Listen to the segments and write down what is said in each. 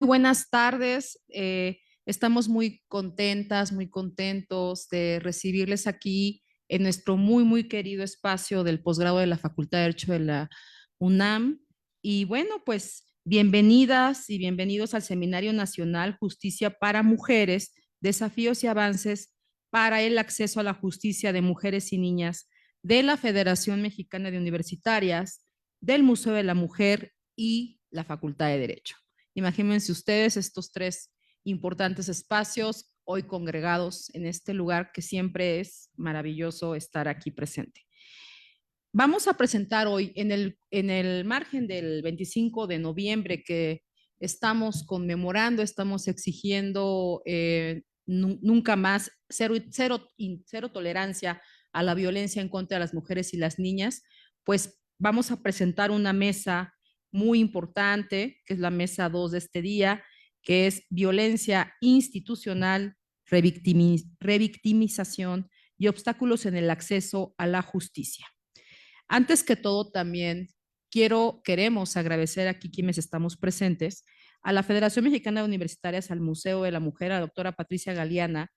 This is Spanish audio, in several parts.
Buenas tardes. Estamos muy contentas, muy contentos de recibirles aquí en nuestro muy querido espacio del posgrado de la Facultad de Derecho de la UNAM. Y bueno, pues bienvenidas y bienvenidos al Seminario Nacional Justicia para Mujeres, Desafíos y Avances para el Acceso a la Justicia de Mujeres y Niñas de la Federación Mexicana de Universitarias, del Museo de la Mujer y la Facultad de Derecho. Imagínense ustedes estos tres importantes espacios hoy congregados en este lugar que siempre es maravilloso estar aquí presente. Vamos a presentar hoy en el margen del 25 de noviembre que estamos conmemorando, estamos exigiendo nunca más cero tolerancia a la violencia en contra de las mujeres y las niñas, pues vamos a presentar una mesa muy importante, que es la mesa 2 de este día, que es violencia institucional, revictimización y obstáculos en el acceso a la justicia. Antes que todo, también queremos agradecer aquí quienes estamos presentes, a la Federación Mexicana de Universitarias, al Museo de la Mujer, a la doctora Patricia Galeana,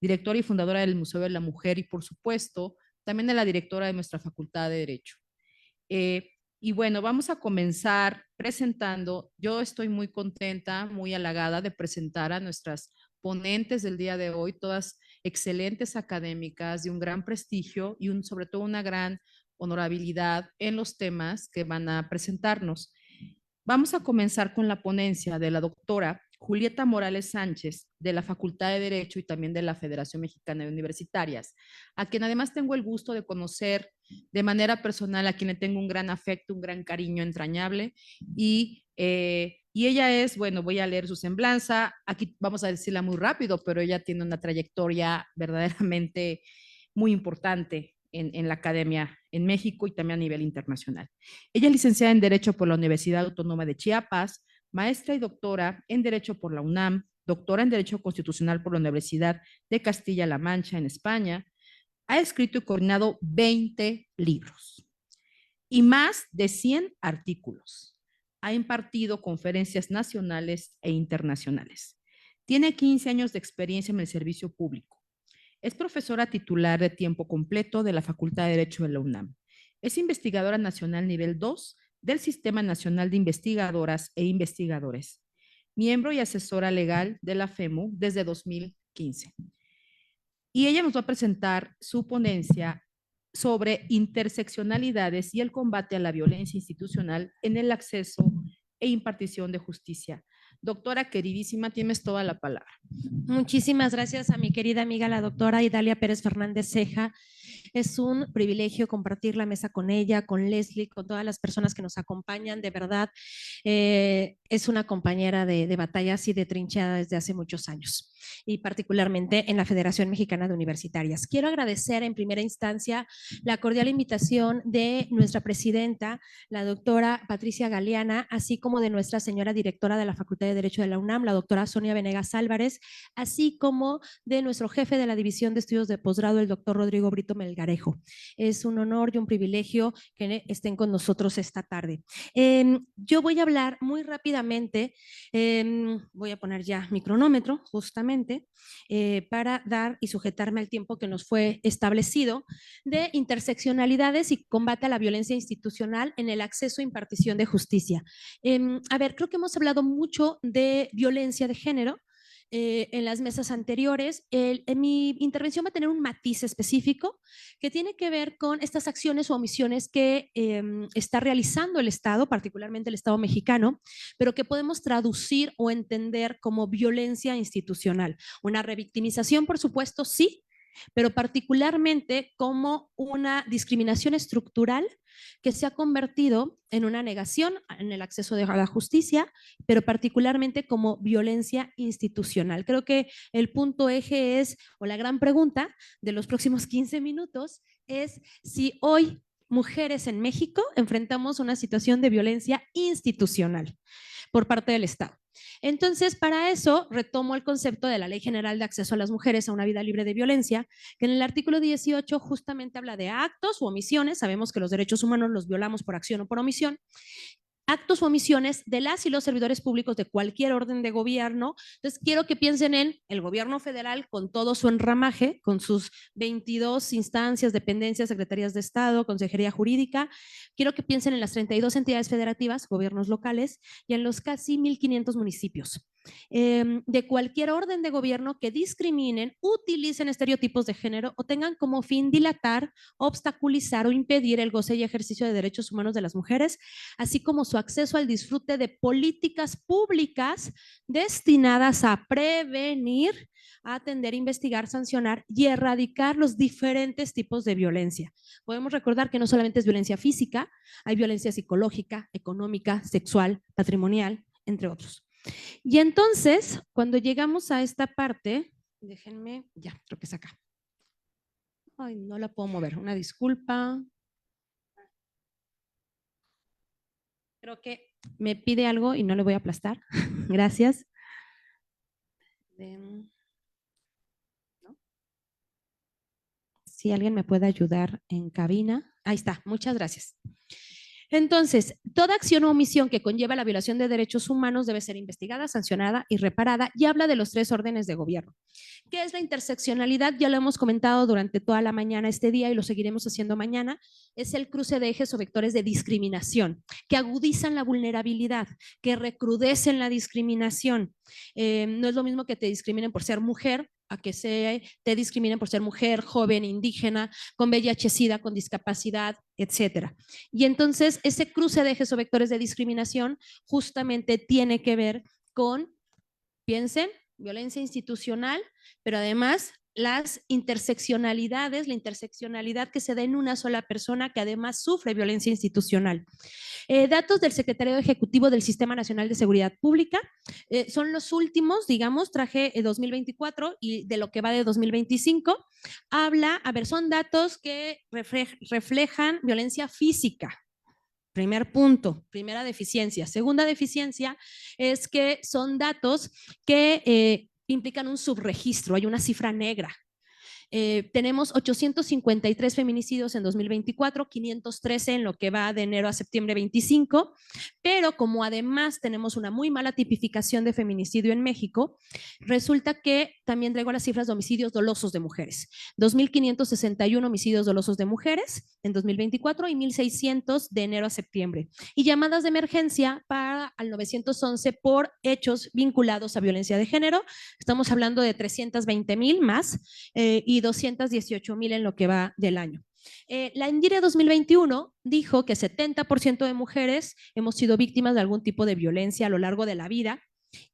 directora y fundadora del Museo de la Mujer, y por supuesto, también a la directora de nuestra Facultad de Derecho. Y bueno, vamos a comenzar presentando. Yo estoy muy contenta, muy halagada de presentar a nuestras ponentes del día de hoy, todas excelentes académicas de un gran prestigio y sobre todo una gran honorabilidad en los temas que van a presentarnos. Vamos a comenzar con la ponencia de la doctora Julieta Morales Sánchez, de la Facultad de Derecho y también de la Federación Mexicana de Universitarias, a quien además tengo el gusto de conocer de manera personal, a quien le tengo un gran afecto, un gran cariño entrañable. Y ella es, bueno, voy a leer su semblanza, aquí vamos a decirla muy rápido, pero ella tiene una trayectoria verdaderamente muy importante en la academia en México y también a nivel internacional. Ella es licenciada en Derecho por la Universidad Autónoma de Chiapas, maestra y doctora en Derecho por la UNAM, doctora en Derecho Constitucional por la Universidad de Castilla-La Mancha en España. Ha escrito y coordinado 20 libros y más de 100 artículos. Ha impartido conferencias nacionales e internacionales. Tiene 15 años de experiencia en el servicio público. Es profesora titular de tiempo completo de la Facultad de Derecho de la UNAM. Es investigadora nacional nivel 2 del Sistema Nacional de Investigadoras e Investigadores. Miembro y asesora legal de la FEMU desde 2015. Y ella nos va a presentar su ponencia sobre interseccionalidades y el combate a la violencia institucional en el acceso e impartición de justicia. Doctora queridísima, tienes toda la palabra. Muchísimas gracias a mi querida amiga la doctora Idalia Pérez Fernández Ceja. Es un privilegio compartir la mesa con ella, con Leslie, con todas las personas que nos acompañan. De verdad, es una compañera de batallas y de trinchada desde hace muchos años, y particularmente en la Federación Mexicana de Universitarias. Quiero agradecer en primera instancia la cordial invitación de nuestra presidenta, la doctora Patricia Galeana, así como de nuestra señora directora de la Facultad de Derecho de la UNAM, la doctora Sonia Venegas Álvarez, así como de nuestro jefe de la División de Estudios de Posgrado, el doctor Rodrigo Brito Melgarejo. Es un honor y un privilegio que estén con nosotros esta tarde. Yo voy a hablar muy rápidamente, voy a poner ya mi cronómetro justamente para dar y sujetarme al tiempo que nos fue establecido, de interseccionalidades y combate a la violencia institucional en el acceso e impartición de justicia. A ver, creo que hemos hablado mucho de violencia de género en las mesas anteriores. En mi intervención va a tener un matiz específico que tiene que ver con estas acciones o omisiones que está realizando el Estado, particularmente el Estado mexicano, pero que podemos traducir o entender como violencia institucional. Una revictimización, por supuesto, sí, pero particularmente como una discriminación estructural que se ha convertido en una negación en el acceso a la justicia, pero particularmente como violencia institucional. Creo que el punto eje es, o la gran pregunta de los próximos 15 minutos, es si hoy mujeres en México enfrentamos una situación de violencia institucional por parte del Estado. Entonces, para eso retomo el concepto de la Ley General de Acceso a las Mujeres a una Vida Libre de Violencia, que en el artículo 18 justamente habla de actos u omisiones. Sabemos que los derechos humanos los violamos por acción o por omisión, actos o omisiones de las y los servidores públicos de cualquier orden de gobierno. Entonces, quiero que piensen en el gobierno federal con todo su enramaje, con sus 22 instancias, dependencias, secretarías de Estado, consejería jurídica. Quiero que piensen en las 32 entidades federativas, gobiernos locales, y en los casi 1,500 municipios. De cualquier orden de gobierno que discriminen, utilicen estereotipos de género o tengan como fin dilatar, obstaculizar o impedir el goce y ejercicio de derechos humanos de las mujeres, así como su acceso al disfrute de políticas públicas destinadas a prevenir, a atender, investigar, sancionar y erradicar los diferentes tipos de violencia. Podemos recordar que no solamente es violencia física, hay violencia psicológica, económica, sexual, patrimonial, entre otros. Y entonces, cuando llegamos a esta parte, déjenme, ya, creo que es acá. Ay, no la puedo mover, una disculpa. Creo que me pide algo y no le voy a aplastar. Gracias. ¿No? Si alguien me puede ayudar en cabina. Ahí está, muchas gracias. Entonces, toda acción o omisión que conlleva la violación de derechos humanos debe ser investigada, sancionada y reparada, y habla de los 3 órdenes de gobierno. ¿Qué es la interseccionalidad? Ya lo hemos comentado durante toda la mañana este día y lo seguiremos haciendo mañana. Es el cruce de ejes o vectores de discriminación que agudizan la vulnerabilidad, que recrudecen la discriminación. No es lo mismo que te discriminen por ser mujer a que te discriminen por ser mujer, joven, indígena, con VIH-Sida, con discapacidad, etcétera. Y entonces ese cruce de ejes o vectores de discriminación justamente tiene que ver con, piensen, violencia institucional, pero además las interseccionalidades, la interseccionalidad que se da en una sola persona que además sufre violencia institucional. Datos del Secretariado Ejecutivo del Sistema Nacional de Seguridad Pública, son los últimos, digamos, traje 2024 y de lo que va de 2025, habla, a ver, son datos que reflejan violencia física. Primer punto, primera deficiencia. Segunda deficiencia es que son datos que implican un subregistro, hay una cifra negra. Tenemos 853 feminicidios en 2024, 513 en lo que va de enero a septiembre 25, pero como además tenemos una muy mala tipificación de feminicidio en México, resulta que también traigo las cifras de homicidios dolosos de mujeres. 2,561 homicidios dolosos de mujeres en 2024 y 1,600 de enero a septiembre. Y llamadas de emergencia para al 911 por hechos vinculados a violencia de género. Estamos hablando de 320,000 más y 218,000 en lo que va del año. La INDIRE 2021 dijo que 70% de mujeres hemos sido víctimas de algún tipo de violencia a lo largo de la vida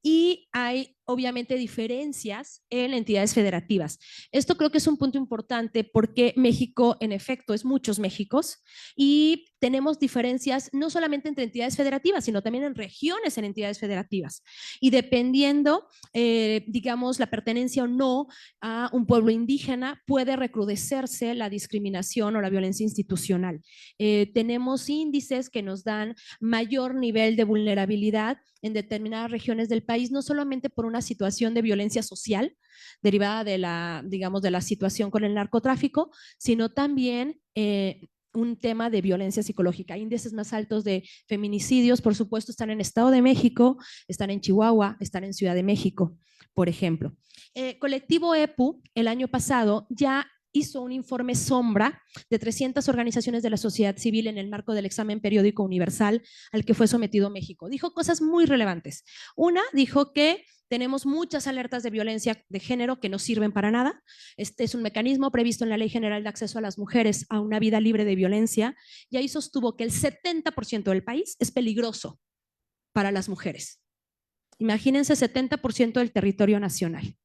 y hay obviamente diferencias en entidades federativas. Esto creo que es un punto importante porque México, en efecto, es muchos Méxicos y tenemos diferencias no solamente entre entidades federativas, sino también en regiones en entidades federativas. Y dependiendo, digamos, la pertenencia o no a un pueblo indígena, puede recrudecerse la discriminación o la violencia institucional. Tenemos índices que nos dan mayor nivel de vulnerabilidad en determinadas regiones del país, no solamente por una situación de violencia social derivada de la, digamos, de la situación con el narcotráfico, sino también un tema de violencia psicológica. Índices más altos de feminicidios, por supuesto, están en Estado de México, están en Chihuahua, están en Ciudad de México, por ejemplo. Colectivo EPU, el año pasado, ya hizo un informe sombra de 300 organizaciones de la sociedad civil en el marco del examen periódico universal al que fue sometido México. Dijo cosas muy relevantes. Una, dijo que tenemos muchas alertas de violencia de género que no sirven para nada. Este es un mecanismo previsto en la Ley General de Acceso a las Mujeres a una vida libre de violencia, y ahí sostuvo que el 70% del país es peligroso para las mujeres. Imagínense, 70% del territorio nacional.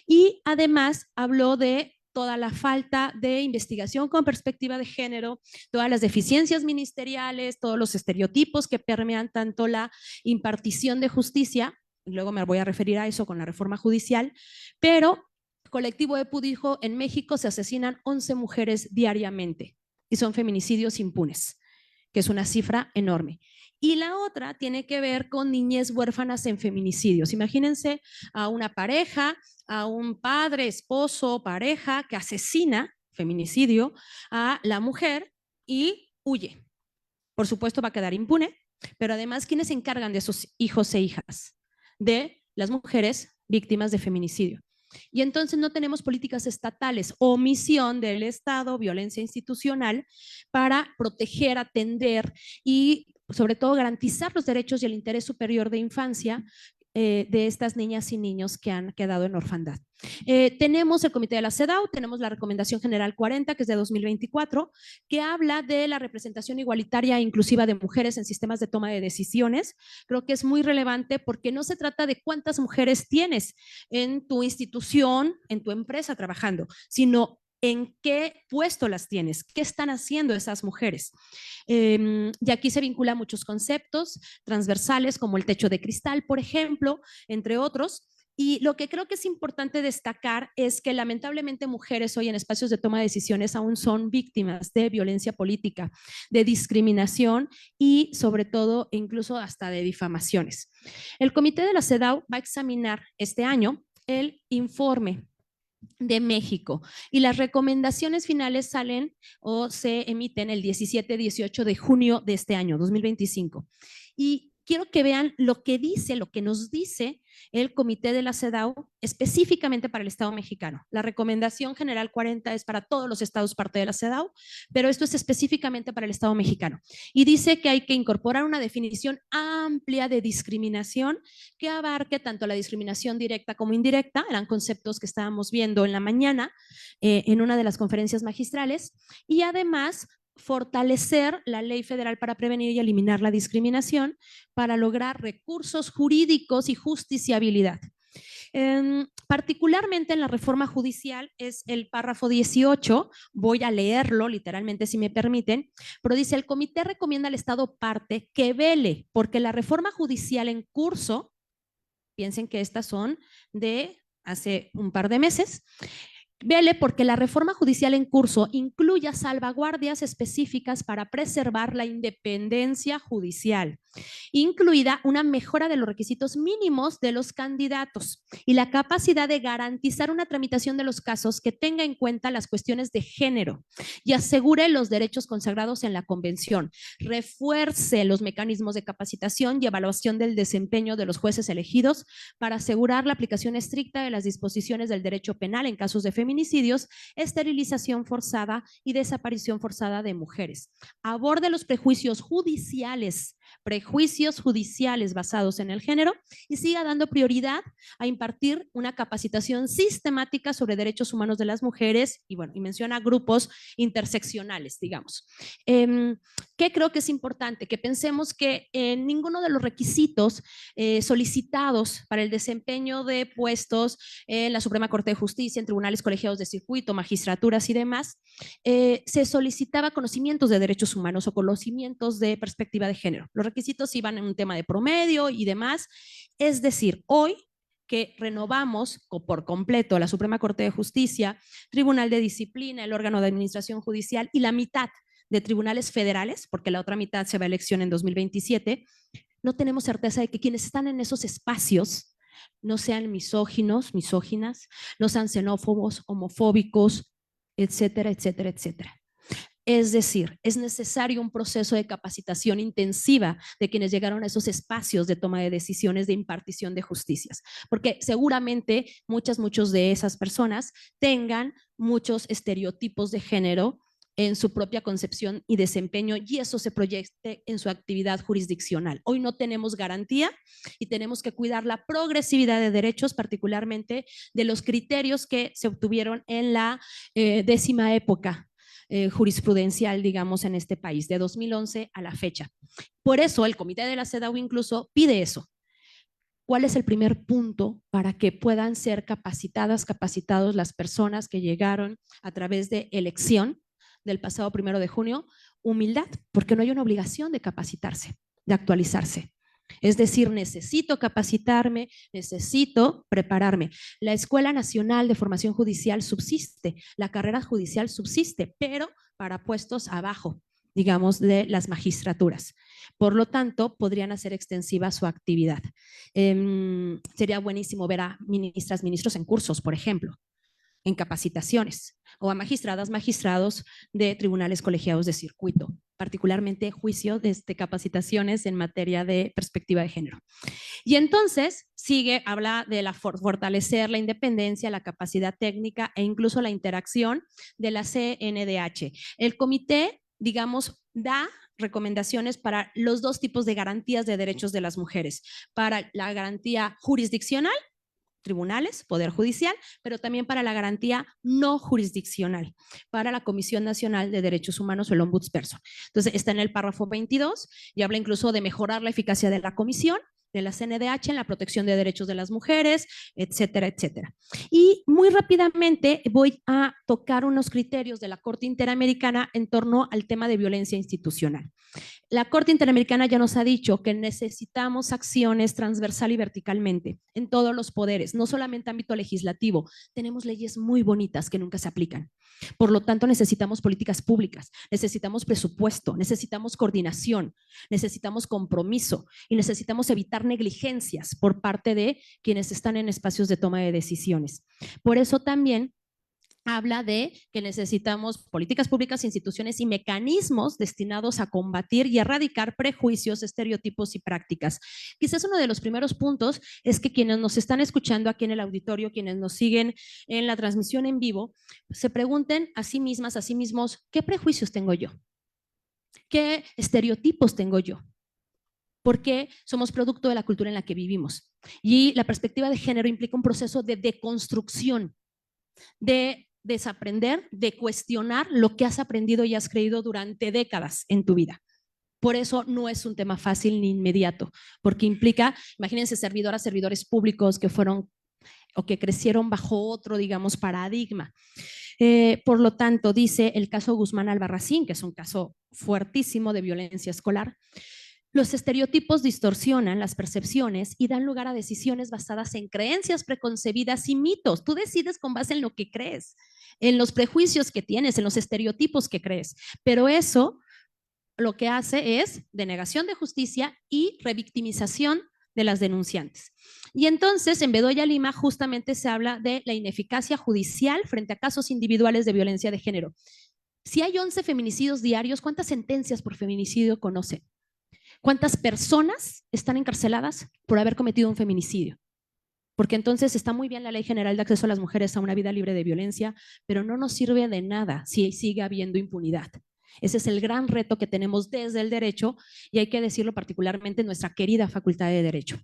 Y además habló de toda la falta de investigación con perspectiva de género, todas las deficiencias ministeriales, todos los estereotipos que permean tanto la impartición de justicia, luego me voy a referir a eso con la reforma judicial, pero Colectivo EPU dijo, en México se asesinan 11 mujeres diariamente y son feminicidios impunes, que es una cifra enorme. Y la otra tiene que ver con niñez huérfanas en feminicidios. Imagínense a una pareja, a un padre, esposo, pareja que asesina, feminicidio, a la mujer y huye. Por supuesto va a quedar impune, Pero además, ¿quiénes se encargan de esos hijos e hijas? De las mujeres víctimas de feminicidio. Y entonces no tenemos políticas estatales, omisión del Estado, violencia institucional para proteger, atender y sobre todo garantizar los derechos y el interés superior de infancia de estas niñas y niños que han quedado en orfandad. Tenemos el Comité de la CEDAW, tenemos la Recomendación General 40, que es de 2024, que habla de la representación igualitaria e inclusiva de mujeres en sistemas de toma de decisiones. Creo que es muy relevante porque no se trata de cuántas mujeres tienes en tu institución, en tu empresa trabajando, sino en qué puesto las tienes, qué están haciendo esas mujeres. Y aquí se vincula a muchos conceptos transversales como el techo de cristal, por ejemplo, entre otros. Y lo que creo que es importante destacar es que lamentablemente mujeres hoy en espacios de toma de decisiones aún son víctimas de violencia política, de discriminación y sobre todo incluso hasta de difamaciones. El Comité de la CEDAW va a examinar este año el informe de México y las recomendaciones finales salen o se emiten el 17-18 de junio de este año, 2025. Y quiero que vean lo que dice, lo que nos dice el Comité de la CEDAW específicamente para el Estado mexicano. La Recomendación General 40 es para todos los estados parte de la CEDAW, pero esto es específicamente para el Estado mexicano. Y dice que hay que incorporar una definición amplia de discriminación que abarque tanto la discriminación directa como indirecta, eran conceptos que estábamos viendo en la mañana en una de las conferencias magistrales, y además fortalecer la ley federal para prevenir y eliminar la discriminación para lograr recursos jurídicos y justiciabilidad. Particularmente en la reforma judicial es el párrafo 18, voy a leerlo literalmente si me permiten, pero dice: el comité recomienda al Estado parte que vele porque la reforma judicial en curso, piensen que estas son de hace un par de meses, vele porque la reforma judicial en curso incluya salvaguardias específicas para preservar la independencia judicial, incluida una mejora de los requisitos mínimos de los candidatos y la capacidad de garantizar una tramitación de los casos que tenga en cuenta las cuestiones de género y asegure los derechos consagrados en la Convención, refuerce los mecanismos de capacitación y evaluación del desempeño de los jueces elegidos para asegurar la aplicación estricta de las disposiciones del derecho penal en casos de feminicidios, esterilización forzada y desaparición forzada de mujeres. Aborde los prejuicios judiciales basados en el género y siga dando prioridad a impartir una capacitación sistemática sobre derechos humanos de las mujeres y bueno, y menciona grupos interseccionales, digamos. ¿Qué creo que es importante? Que pensemos que en ninguno de los requisitos solicitados para el desempeño de puestos en la Suprema Corte de Justicia, en tribunales colegiados de circuito, magistraturas y demás, se solicitaba conocimientos de derechos humanos o conocimientos de perspectiva de género. Los requisitos iban en un tema de promedio y demás. Es decir, hoy que renovamos por completo la Suprema Corte de Justicia, Tribunal de Disciplina, el órgano de administración judicial y la mitad de tribunales federales, porque la otra mitad se va a elección en 2027, no tenemos certeza de que quienes están en esos espacios no sean misóginos, misóginas, no sean xenófobos, homofóbicos, etcétera, etcétera, etcétera. Es decir, es necesario un proceso de capacitación intensiva de quienes llegaron a esos espacios de toma de decisiones, de impartición de justicias, porque seguramente muchos de esas personas tengan muchos estereotipos de género en su propia concepción y desempeño y eso se proyecte en su actividad jurisdiccional. Hoy no tenemos garantía y tenemos que cuidar la progresividad de derechos, particularmente de los criterios que se obtuvieron en la 10ª época jurisprudencial, digamos, en este país, de 2011 a la fecha. Por eso el Comité de la CEDAW incluso pide eso. ¿Cuál es el primer punto para que puedan ser capacitados las personas que llegaron a través de elección del pasado 1 de junio? Humildad, porque no hay una obligación de capacitarse, de actualizarse. Es decir, necesito capacitarme, necesito prepararme. La Escuela Nacional de Formación Judicial subsiste, la carrera judicial subsiste, pero para puestos abajo, digamos, de las magistraturas. Por lo tanto, podrían hacer extensiva su actividad. Sería buenísimo ver a ministras, ministros en cursos, por ejemplo, en capacitaciones, o a magistradas, magistrados de tribunales colegiados de circuito, particularmente juicio de capacitaciones en materia de perspectiva de género. Y entonces habla de fortalecer la independencia, la capacidad técnica e incluso la interacción de la CNDH. El comité, digamos, da recomendaciones para los dos tipos de garantías de derechos de las mujeres, para la garantía jurisdiccional, tribunales, Poder Judicial, pero también para la garantía no jurisdiccional, para la Comisión Nacional de Derechos Humanos o el Ombudsperson. Entonces, está en el párrafo 22 y habla incluso de mejorar la eficacia de la comisión, de la CNDH en la protección de derechos de las mujeres, etcétera, etcétera. Y muy rápidamente voy a tocar unos criterios de la Corte Interamericana en torno al tema de violencia institucional. La Corte Interamericana ya nos ha dicho que necesitamos acciones transversal y verticalmente en todos los poderes, no solamente ámbito legislativo. Tenemos leyes muy bonitas que nunca se aplican. Por lo tanto, necesitamos políticas públicas, necesitamos presupuesto, necesitamos coordinación, necesitamos compromiso y necesitamos evitar negligencias por parte de quienes están en espacios de toma de decisiones. Por eso también habla de que necesitamos políticas públicas, instituciones y mecanismos destinados a combatir y erradicar prejuicios, estereotipos y prácticas. Quizás uno de los primeros puntos es que quienes nos están escuchando aquí en el auditorio, quienes nos siguen en la transmisión en vivo, se pregunten a sí mismas, a sí mismos, ¿qué prejuicios tengo yo? ¿Qué estereotipos tengo yo? Porque somos producto de la cultura en la que vivimos. Y la perspectiva de género implica un proceso de deconstrucción, de desaprender, de cuestionar lo que has aprendido y has creído durante décadas en tu vida. Por eso no es un tema fácil ni inmediato, porque implica, imagínense servidoras, servidores públicos que fueron o que crecieron bajo otro, digamos, paradigma. Por lo tanto, dice el caso Guzmán Albarracín, que es un caso fuertísimo de violencia escolar. Los estereotipos distorsionan las percepciones y dan lugar a decisiones basadas en creencias preconcebidas y mitos. Tú decides con base en lo que crees, en los prejuicios que tienes, en los estereotipos que crees. Pero eso lo que hace es denegación de justicia y revictimización de las denunciantes. Y entonces, en Bedoya Lima, justamente se habla de la ineficacia judicial frente a casos individuales de violencia de género. Si hay 11 feminicidios diarios, ¿cuántas sentencias por feminicidio conocen? ¿Cuántas personas están encarceladas por haber cometido un feminicidio? Porque entonces está muy bien la Ley General de Acceso a las Mujeres a una vida libre de violencia, pero no nos sirve de nada si sigue habiendo impunidad. Ese es el gran reto que tenemos desde el derecho y hay que decirlo particularmente en nuestra querida Facultad de Derecho.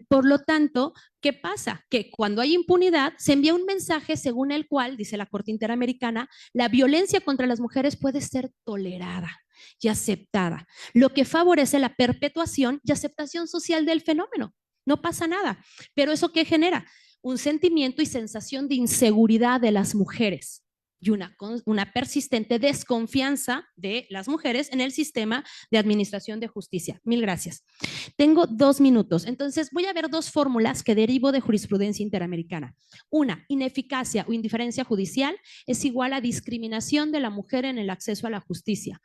Por lo tanto, ¿qué pasa? Que cuando hay impunidad se envía un mensaje según el cual, dice la Corte Interamericana, la violencia contra las mujeres puede ser tolerada y aceptada, lo que favorece la perpetuación y aceptación social del fenómeno. No pasa nada, pero ¿eso qué genera? Un sentimiento y sensación de inseguridad de las mujeres y una persistente desconfianza de las mujeres en el sistema de administración de justicia. Mil gracias. Tengo 2 minutos, entonces voy a ver 2 fórmulas que derivo de jurisprudencia interamericana. Una, ineficacia o indiferencia judicial es igual a discriminación de la mujer en el acceso a la justicia.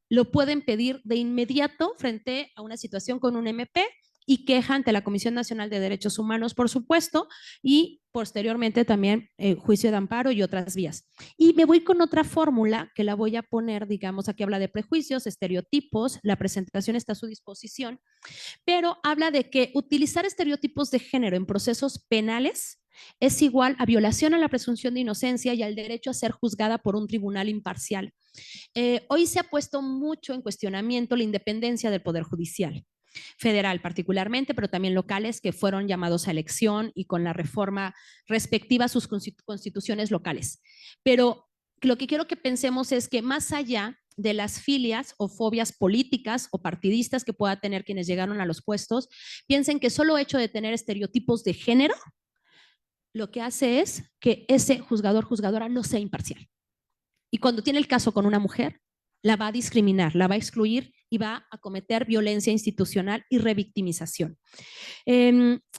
Lo pueden pedir de inmediato frente a una situación con un MP y queja ante la Comisión Nacional de Derechos Humanos, por supuesto, y posteriormente también juicio de amparo y otras vías. Y me voy con otra fórmula que la voy a poner, digamos, aquí habla de prejuicios, estereotipos, la presentación está a su disposición, pero habla de que utilizar estereotipos de género en procesos penales es igual a violación a la presunción de inocencia y al derecho a ser juzgada por un tribunal imparcial. Hoy se ha puesto mucho en cuestionamiento la independencia del Poder Judicial federal particularmente, pero también locales que fueron llamados a elección y con la reforma respectiva a sus constituciones locales. Pero lo que quiero que pensemos es que más allá de las filias o fobias políticas o partidistas que pueda tener quienes llegaron a los puestos, piensen que solo hecho de tener estereotipos de género, lo que hace es que ese juzgador, juzgadora no sea imparcial. Y cuando tiene el caso con una mujer, la va a discriminar, la va a excluir y va a cometer violencia institucional y revictimización.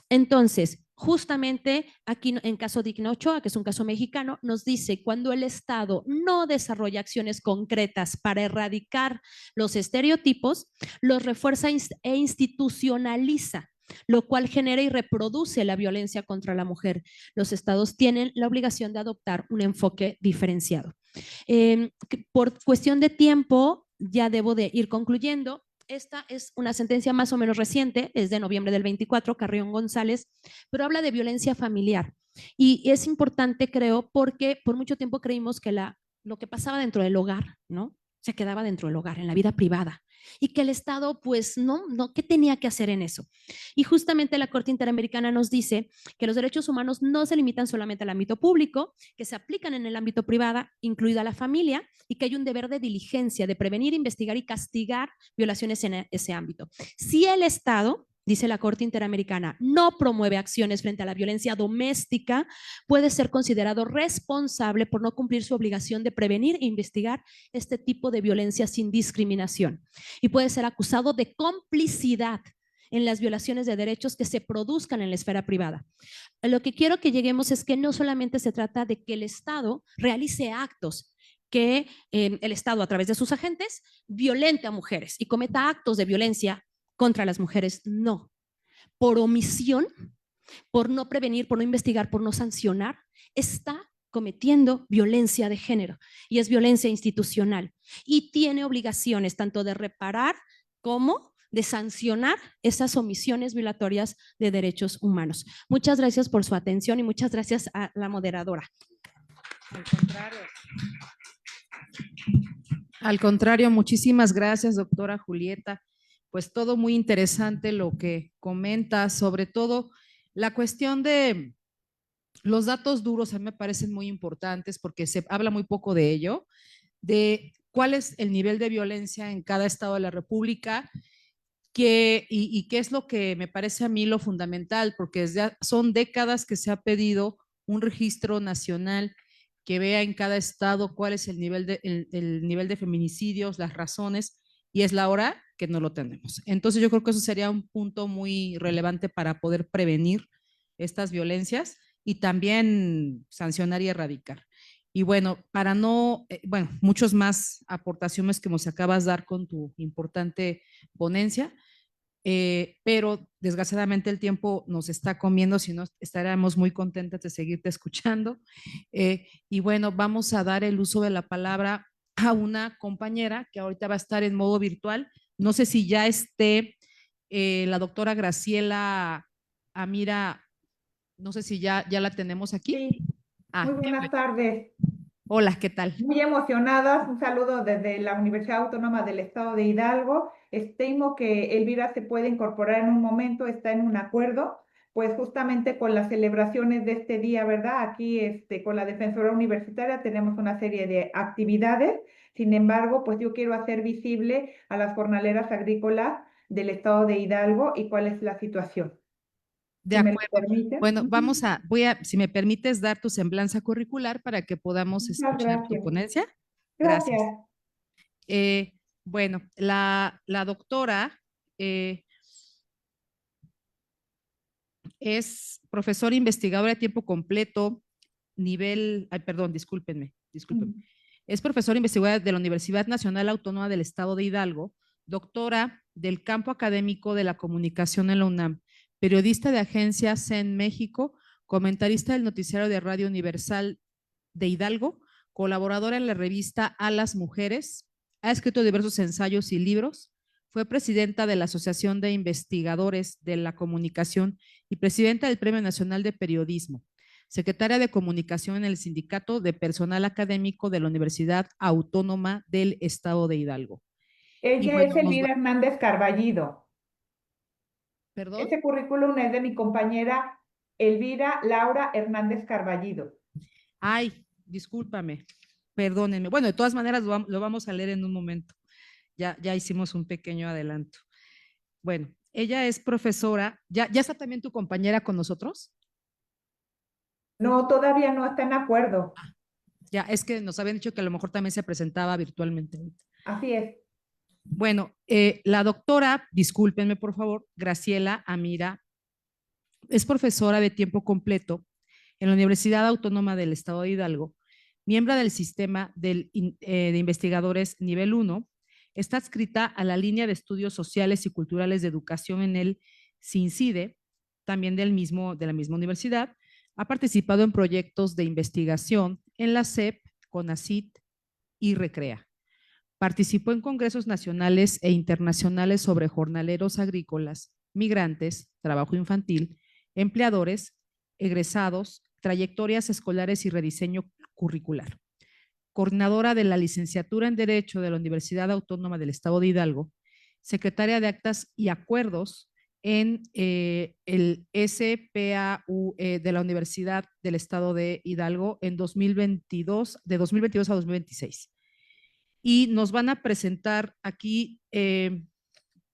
Entonces, justamente aquí en caso de Digna Ochoa, que es un caso mexicano, nos dice cuando el Estado no desarrolla acciones concretas para erradicar los estereotipos, los refuerza e institucionaliza, lo cual genera y reproduce la violencia contra la mujer. Los estados tienen la obligación de adoptar un enfoque diferenciado. Por cuestión de tiempo, ya debo de ir concluyendo. Esta es una sentencia más o menos reciente, es de noviembre del 24, Carrión González, pero habla de violencia familiar. Y es importante, creo, porque por mucho tiempo creímos que lo que pasaba dentro del hogar, ¿no? Se quedaba dentro del hogar, en la vida privada, y que el Estado, pues, ¿qué tenía que hacer en eso? Y justamente la Corte Interamericana nos dice que los derechos humanos no se limitan solamente al ámbito público, que se aplican en el ámbito privado, incluida la familia, y que hay un deber de diligencia, de prevenir, investigar y castigar violaciones en ese ámbito. Si el Estado, dice la Corte Interamericana, no promueve acciones frente a la violencia doméstica, puede ser considerado responsable por no cumplir su obligación de prevenir e investigar este tipo de violencia sin discriminación, y puede ser acusado de complicidad en las violaciones de derechos que se produzcan en la esfera privada. Lo que quiero que lleguemos es que no solamente se trata de que el Estado realice actos, que el Estado, a través de sus agentes, violente a mujeres y cometa actos de violencia contra las mujeres. No. Por omisión, por no prevenir, por no investigar, por no sancionar, está cometiendo violencia de género, y es violencia institucional, y tiene obligaciones tanto de reparar como de sancionar esas omisiones violatorias de derechos humanos. Muchas gracias por su atención y muchas gracias a la moderadora. Al contrario. Al contrario, muchísimas gracias, doctora Julieta. Pues todo muy interesante lo que comenta, sobre todo la cuestión de los datos duros a mí me parecen muy importantes porque se habla muy poco de ello, de cuál es el nivel de violencia en cada estado de la República, y qué es lo que me parece a mí lo fundamental, porque son décadas que se ha pedido un registro nacional que vea en cada estado cuál es el nivel de feminicidios, las razones, y es la hora que no lo tenemos. Entonces yo creo que eso sería un punto muy relevante para poder prevenir estas violencias y también sancionar y erradicar. Y bueno, para no, bueno, muchos más aportaciones que nos acabas de dar con tu importante ponencia, pero desgraciadamente el tiempo nos está comiendo, si no estaríamos muy contentas de seguirte escuchando. Y bueno, vamos a dar el uso de la palabra a una compañera que ahorita va a estar en modo virtual. No sé si ya esté la doctora Graciela Amira, no sé si ya la tenemos aquí. Sí, muy Ah, qué buenas bueno. tardes. Hola, ¿qué tal? Muy emocionadas. Un saludo desde la Universidad Autónoma del Estado de Hidalgo. Estimo que Elvira se puede incorporar en un momento, está en un acuerdo, pues justamente con las celebraciones de este día, ¿verdad? Aquí con la Defensora Universitaria tenemos una serie de actividades. Sin embargo, pues yo quiero hacer visible a las jornaleras agrícolas del Estado de Hidalgo y cuál es la situación. De Si me lo acuerdo. permiten. Bueno, si me permites, dar tu semblanza curricular para que podamos Muchas escuchar tu gracias. ponencia. Gracias. Gracias. Bueno, la doctora eh, es profesora investigadora de tiempo completo, perdón, discúlpenme. Es profesora investigadora de la Universidad Nacional Autónoma del Estado de Hidalgo, doctora del campo académico de la comunicación en la UNAM, periodista de agencia CEN México, comentarista del noticiario de Radio Universal de Hidalgo, colaboradora en la revista A las Mujeres, ha escrito diversos ensayos y libros, fue presidenta de la Asociación de Investigadores de la Comunicación y presidenta del Premio Nacional de Periodismo, secretaria de Comunicación en el Sindicato de Personal Académico de la Universidad Autónoma del Estado de Hidalgo. Y Ella es bueno, Elvira Hernández Carballido. perdón. Ese currículum es de mi compañera Elvira Laura Hernández Carballido. Ay, discúlpame, perdónenme. Bueno, de todas maneras lo vamos a leer en un momento. Ya hicimos un pequeño adelanto. Bueno, ella es profesora. ¿Ya está también tu compañera con nosotros? No, todavía no está en acuerdo. Ya, es que nos habían dicho que a lo mejor también se presentaba virtualmente. Así es. Bueno, la doctora, discúlpenme por favor, Graciela Amira, es profesora de tiempo completo en la Universidad Autónoma del Estado de Hidalgo, miembro del sistema de investigadores nivel 1, está adscrita a la línea de estudios sociales y culturales de educación en el CINCIDE, también de la misma universidad, ha participado en proyectos de investigación en la SEP, CONACYT y RECREA. Participó en congresos nacionales e internacionales sobre jornaleros agrícolas, migrantes, trabajo infantil, empleadores, egresados, trayectorias escolares y rediseño curricular. Coordinadora de la licenciatura en Derecho de la Universidad Autónoma del Estado de Hidalgo, secretaria de Actas y Acuerdos en el SPAU de la Universidad del Estado de Hidalgo en 2022, de 2022 a 2026. Y nos van a presentar aquí,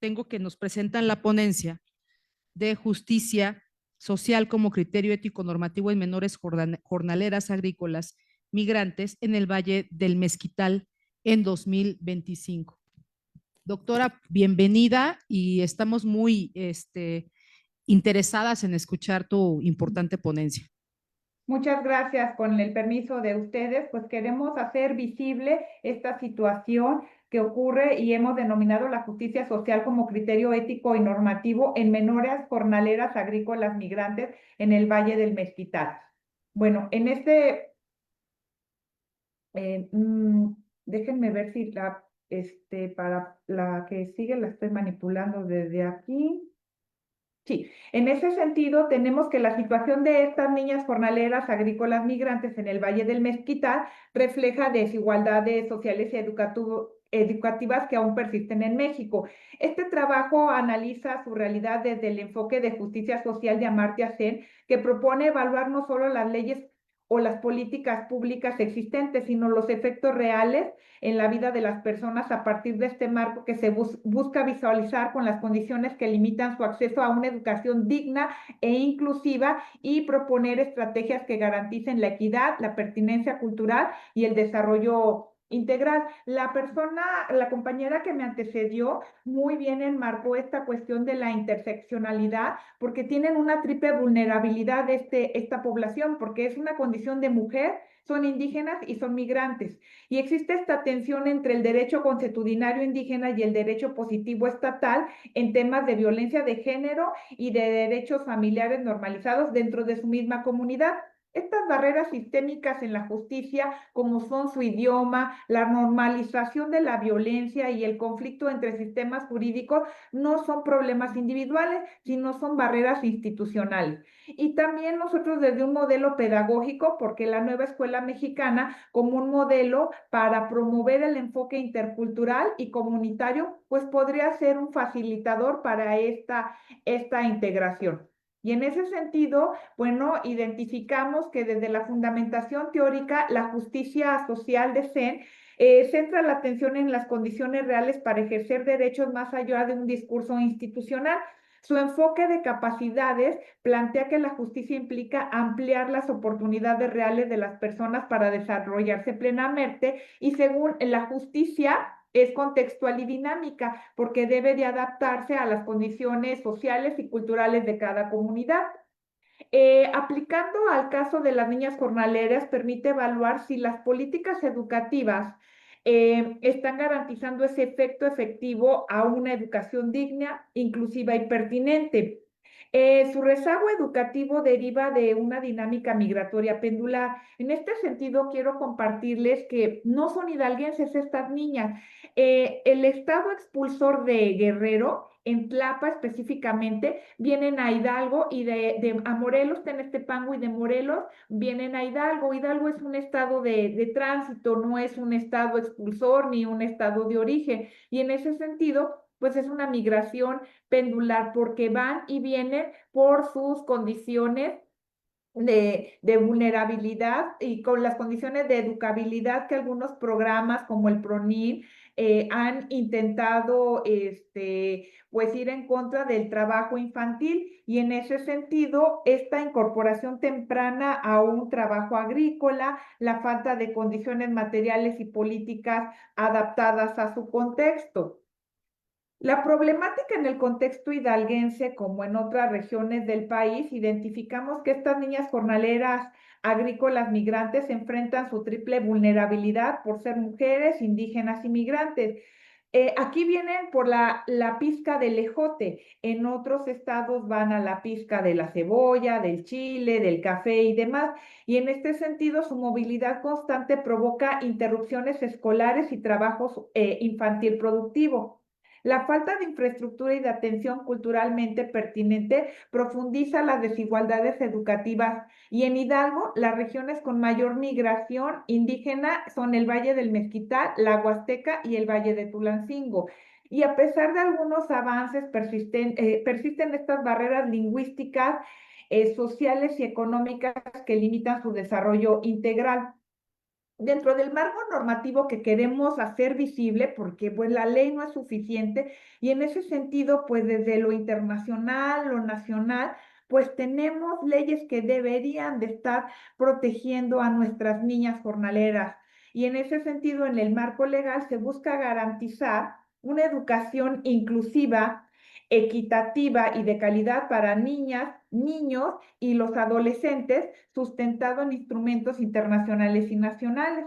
tengo que nos presentan la ponencia de justicia social como criterio ético normativo en menores jornaleras agrícolas migrantes en el Valle del Mezquital en 2025. Doctora, bienvenida y estamos muy interesadas en escuchar tu importante ponencia. Muchas gracias. Con el permiso de ustedes, pues queremos hacer visible esta situación que ocurre y hemos denominado la justicia social como criterio ético y normativo en menores jornaleras agrícolas migrantes en el Valle del Mezquital. Bueno, en eh, mm, déjenme ver si para la que sigue la estoy manipulando desde aquí. Sí, en ese sentido tenemos que la situación de estas niñas jornaleras agrícolas migrantes en el Valle del Mezquital refleja desigualdades sociales y educativas que aún persisten en México. Este trabajo analiza su realidad desde el enfoque de justicia social de Amartya Sen, que propone evaluar no solo las leyes o las políticas públicas existentes, sino los efectos reales en la vida de las personas a partir de este marco que se busca visualizar con las condiciones que limitan su acceso a una educación digna e inclusiva y proponer estrategias que garanticen la equidad, la pertinencia cultural y el desarrollo integral. La compañera que me antecedió muy bien enmarcó esta cuestión de la interseccionalidad porque tienen una triple vulnerabilidad esta población, porque es una condición de mujer, son indígenas y son migrantes. Y existe esta tensión entre el derecho consuetudinario indígena y el derecho positivo estatal en temas de violencia de género y de derechos familiares normalizados dentro de su misma comunidad. Estas barreras sistémicas en la justicia, como son su idioma, la normalización de la violencia y el conflicto entre sistemas jurídicos, no son problemas individuales, sino son barreras institucionales. Y también nosotros desde un modelo pedagógico, porque la nueva escuela mexicana como un modelo para promover el enfoque intercultural y comunitario, pues podría ser un facilitador para esta integración. Y en ese sentido, bueno, identificamos que desde la fundamentación teórica, la justicia social de Sen centra la atención en las condiciones reales para ejercer derechos más allá de un discurso institucional. Su enfoque de capacidades plantea que la justicia implica ampliar las oportunidades reales de las personas para desarrollarse plenamente y según la justicia es contextual y dinámica porque debe de adaptarse a las condiciones sociales y culturales de cada comunidad. Aplicando al caso de las niñas jornaleras, permite evaluar si las políticas educativas están garantizando ese efecto efectivo a una educación digna, inclusiva y pertinente. Su rezago educativo deriva de una dinámica migratoria pendular. En este sentido, quiero compartirles que no son hidalguenses estas niñas. El estado expulsor de Guerrero, en Tlapa específicamente, vienen a Hidalgo y a Morelos, Tenestepango y de Morelos vienen a Hidalgo. Hidalgo es un estado de tránsito, no es un estado expulsor ni un estado de origen. Y en ese sentido, pues es una migración pendular porque van y vienen por sus condiciones de vulnerabilidad y con las condiciones de educabilidad que algunos programas como el PRONIN han intentado pues ir en contra del trabajo infantil y en ese sentido esta incorporación temprana a un trabajo agrícola, la falta de condiciones materiales y políticas adaptadas a su contexto. La problemática en el contexto hidalguense, como en otras regiones del país, identificamos que estas niñas jornaleras agrícolas migrantes enfrentan su triple vulnerabilidad por ser mujeres, indígenas y migrantes. Aquí vienen por la pizca del ejote, en otros estados van a la pizca de la cebolla, del chile, del café y demás. Y en este sentido, su movilidad constante provoca interrupciones escolares y trabajos infantil productivo. La falta de infraestructura y de atención culturalmente pertinente profundiza las desigualdades educativas y en Hidalgo las regiones con mayor migración indígena son el Valle del Mezquital, la Huasteca y el Valle de Tulancingo. Y a pesar de algunos avances, persisten estas barreras lingüísticas, sociales y económicas que limitan su desarrollo integral dentro del marco normativo que queremos hacer visible, porque pues la ley no es suficiente y en ese sentido, pues desde lo internacional, lo nacional, pues tenemos leyes que deberían de estar protegiendo a nuestras niñas jornaleras. Y en ese sentido, en el marco legal se busca garantizar una educación inclusiva, equitativa y de calidad para niñas, niños y los adolescentes, sustentado en instrumentos internacionales y nacionales.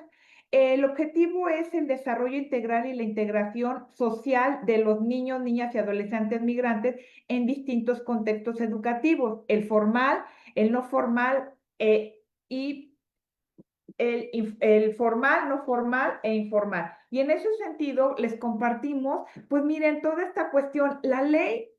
El objetivo es el desarrollo integral y la integración social de los niños, niñas y adolescentes migrantes en distintos contextos educativos, el formal, el no formal y el formal, no formal e informal. Y en ese sentido les compartimos, pues miren, toda esta cuestión, la ley,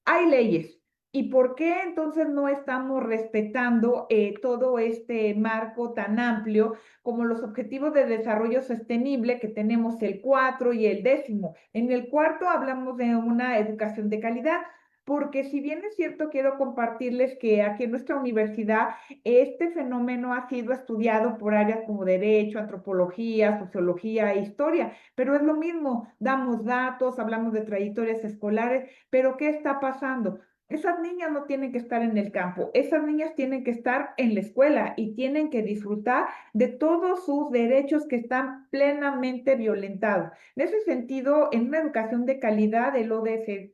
hay leyes. ¿Y por qué entonces no estamos respetando todo este marco tan amplio como los objetivos de desarrollo sostenible que tenemos el 4 y el 10? En el cuarto hablamos de una educación de calidad, porque si bien es cierto, quiero compartirles que aquí en nuestra universidad este fenómeno ha sido estudiado por áreas como derecho, antropología, sociología e historia, pero es lo mismo, damos datos, hablamos de trayectorias escolares, pero ¿qué está pasando? Esas niñas no tienen que estar en el campo, esas niñas tienen que estar en la escuela y tienen que disfrutar de todos sus derechos que están plenamente violentados. En ese sentido, en una educación de calidad, el ODS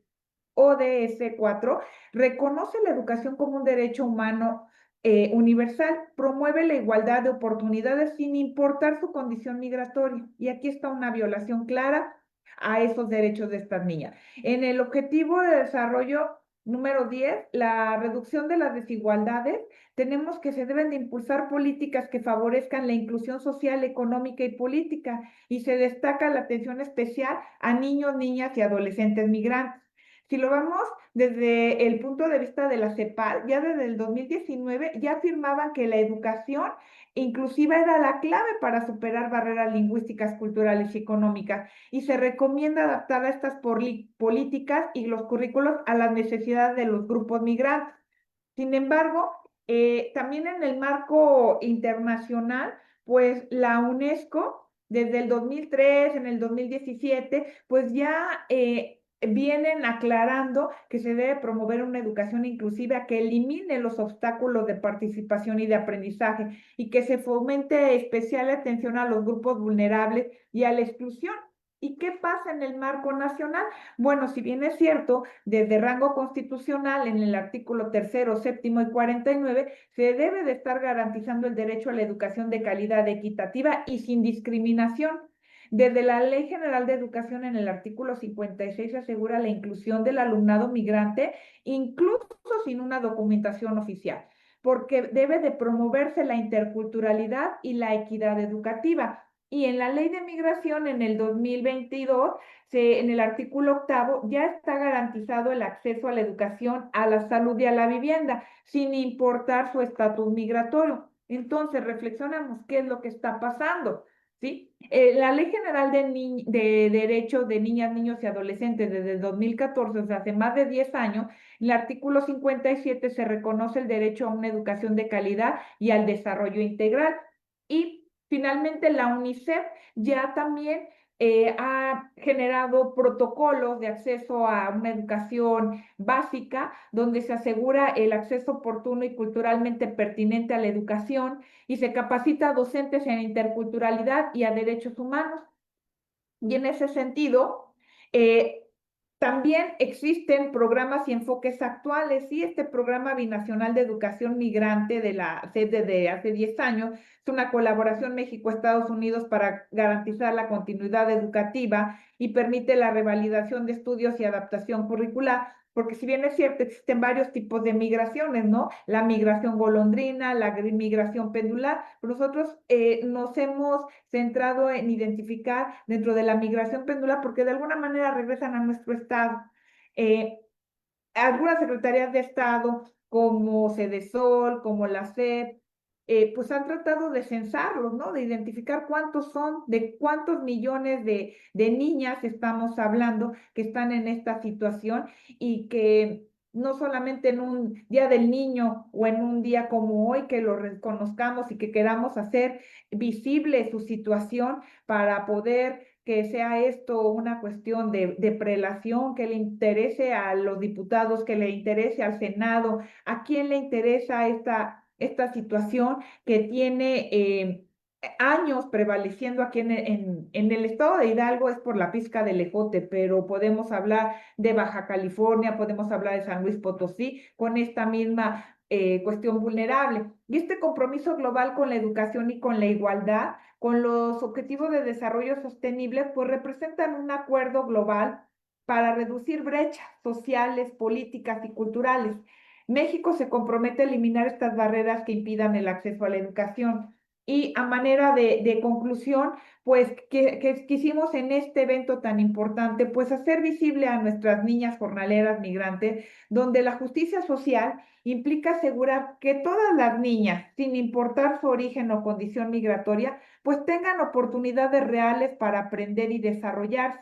4 reconoce la educación como un derecho humano universal, promueve la igualdad de oportunidades sin importar su condición migratoria. Y aquí está una violación clara a esos derechos de estas niñas. En el objetivo de desarrollo número 10, la reducción de las desigualdades, tenemos que se deben de impulsar políticas que favorezcan la inclusión social, económica y política, y se destaca la atención especial a niños, niñas y adolescentes migrantes. Si lo vamos desde el punto de vista de la CEPAL, ya desde el 2019 ya afirmaban que la educación inclusiva era la clave para superar barreras lingüísticas, culturales y económicas, y se recomienda adaptar a estas políticas y los currículos a las necesidades de los grupos migrantes. Sin embargo, también en el marco internacional, pues la UNESCO, desde el 2003, en el 2017, pues ya vienen aclarando que se debe promover una educación inclusiva que elimine los obstáculos de participación y de aprendizaje y que se fomente especial atención a los grupos vulnerables y a la exclusión. ¿Y qué pasa en el marco nacional? Bueno, si bien es cierto, desde rango constitucional, en el artículo 3º, 7º y 49, se debe de estar garantizando el derecho a la educación de calidad equitativa y sin discriminación. Desde la Ley General de Educación, en el artículo 56, se asegura la inclusión del alumnado migrante, incluso sin una documentación oficial, porque debe de promoverse la interculturalidad y la equidad educativa. Y en la Ley de Migración, en el 2022, en el artículo 8, ya está garantizado el acceso a la educación, a la salud y a la vivienda, sin importar su estatus migratorio. Entonces, reflexionamos qué es lo que está pasando, ¿sí? La Ley General de Derechos de Niñas, Niños y Adolescentes desde el 2014, o sea, hace más de 10 años, en el artículo 57 se reconoce el derecho a una educación de calidad y al desarrollo integral. Y finalmente la UNICEF ya también ha generado protocolos de acceso a una educación básica donde se asegura el acceso oportuno y culturalmente pertinente a la educación y se capacita a docentes en interculturalidad y a derechos humanos. Y en ese sentido, eh, También existen programas y enfoques actuales, y este programa binacional de educación migrante de la sede de hace 10 años es una colaboración México-Estados Unidos para garantizar la continuidad educativa y permite la revalidación de estudios y adaptación curricular, porque si bien es cierto, existen varios tipos de migraciones, ¿no? La migración golondrina, la migración pendular, pero nosotros nos hemos centrado en identificar dentro de la migración pendular porque de alguna manera regresan a nuestro estado. Eh, Algunas secretarías de Estado, como Cedesol, como la SEP, pues han tratado de censarlos, ¿no? De identificar cuántos son, de cuántos millones de niñas estamos hablando que están en esta situación y que no solamente en un día del niño o en un día como hoy que lo reconozcamos y que queramos hacer visible su situación para poder que sea esto una cuestión de prelación, que le interese a los diputados, que le interese al Senado, a quién le interesa esta situación que tiene años prevaleciendo aquí en el estado de Hidalgo, es por la pizca del ejote, pero podemos hablar de Baja California, podemos hablar de San Luis Potosí, con esta misma cuestión vulnerable. Y este compromiso global con la educación y con la igualdad, con los objetivos de desarrollo sostenible, pues representan un acuerdo global para reducir brechas sociales, políticas y culturales. México se compromete a eliminar estas barreras que impidan el acceso a la educación. Y a manera de conclusión, pues que quisimos en este evento tan importante, pues hacer visible a nuestras niñas jornaleras migrantes, donde la justicia social implica asegurar que todas las niñas, sin importar su origen o condición migratoria, pues tengan oportunidades reales para aprender y desarrollarse.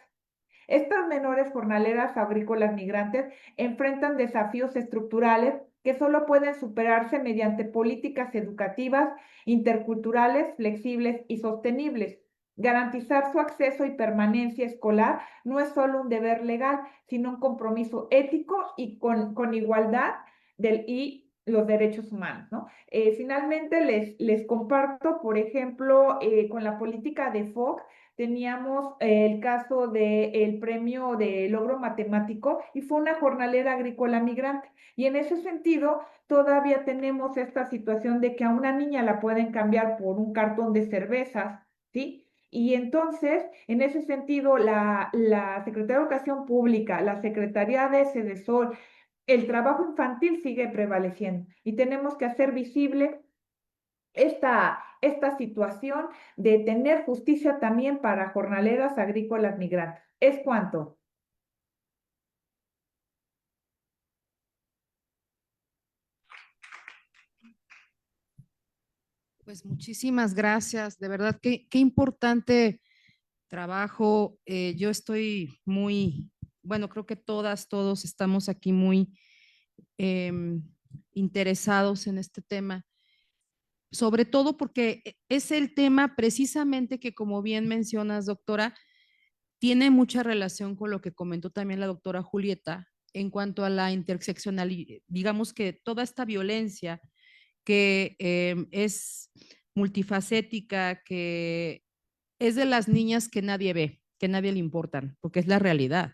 Estas menores jornaleras agrícolas migrantes enfrentan desafíos estructurales que solo pueden superarse mediante políticas educativas, interculturales, flexibles y sostenibles. Garantizar su acceso y permanencia escolar no es solo un deber legal, sino un compromiso ético y con igualdad y los derechos humanos, ¿no? Finalmente, les comparto, por ejemplo, con la política de FOC, teníamos el caso del premio de logro matemático y fue una jornalera agrícola migrante. Y en ese sentido, todavía tenemos esta situación de que a una niña la pueden cambiar por un cartón de cervezas, ¿sí? Y entonces, en ese sentido, la Secretaría de Educación Pública, la Secretaría de Cedesol, el trabajo infantil sigue prevaleciendo y tenemos que hacer visible esta situación de tener justicia también para jornaleras agrícolas migrantes. ¿Es cuánto? Pues muchísimas gracias, de verdad, qué importante trabajo. Yo estoy muy, bueno, creo que todos estamos aquí muy em, interesados en este tema, sobre todo porque es el tema precisamente que, como bien mencionas, doctora, tiene mucha relación con lo que comentó también la doctora Julieta en cuanto a la interseccionalidad, digamos que toda esta violencia que es multifacética, que es de las niñas que nadie ve, que nadie le importan, porque es la realidad.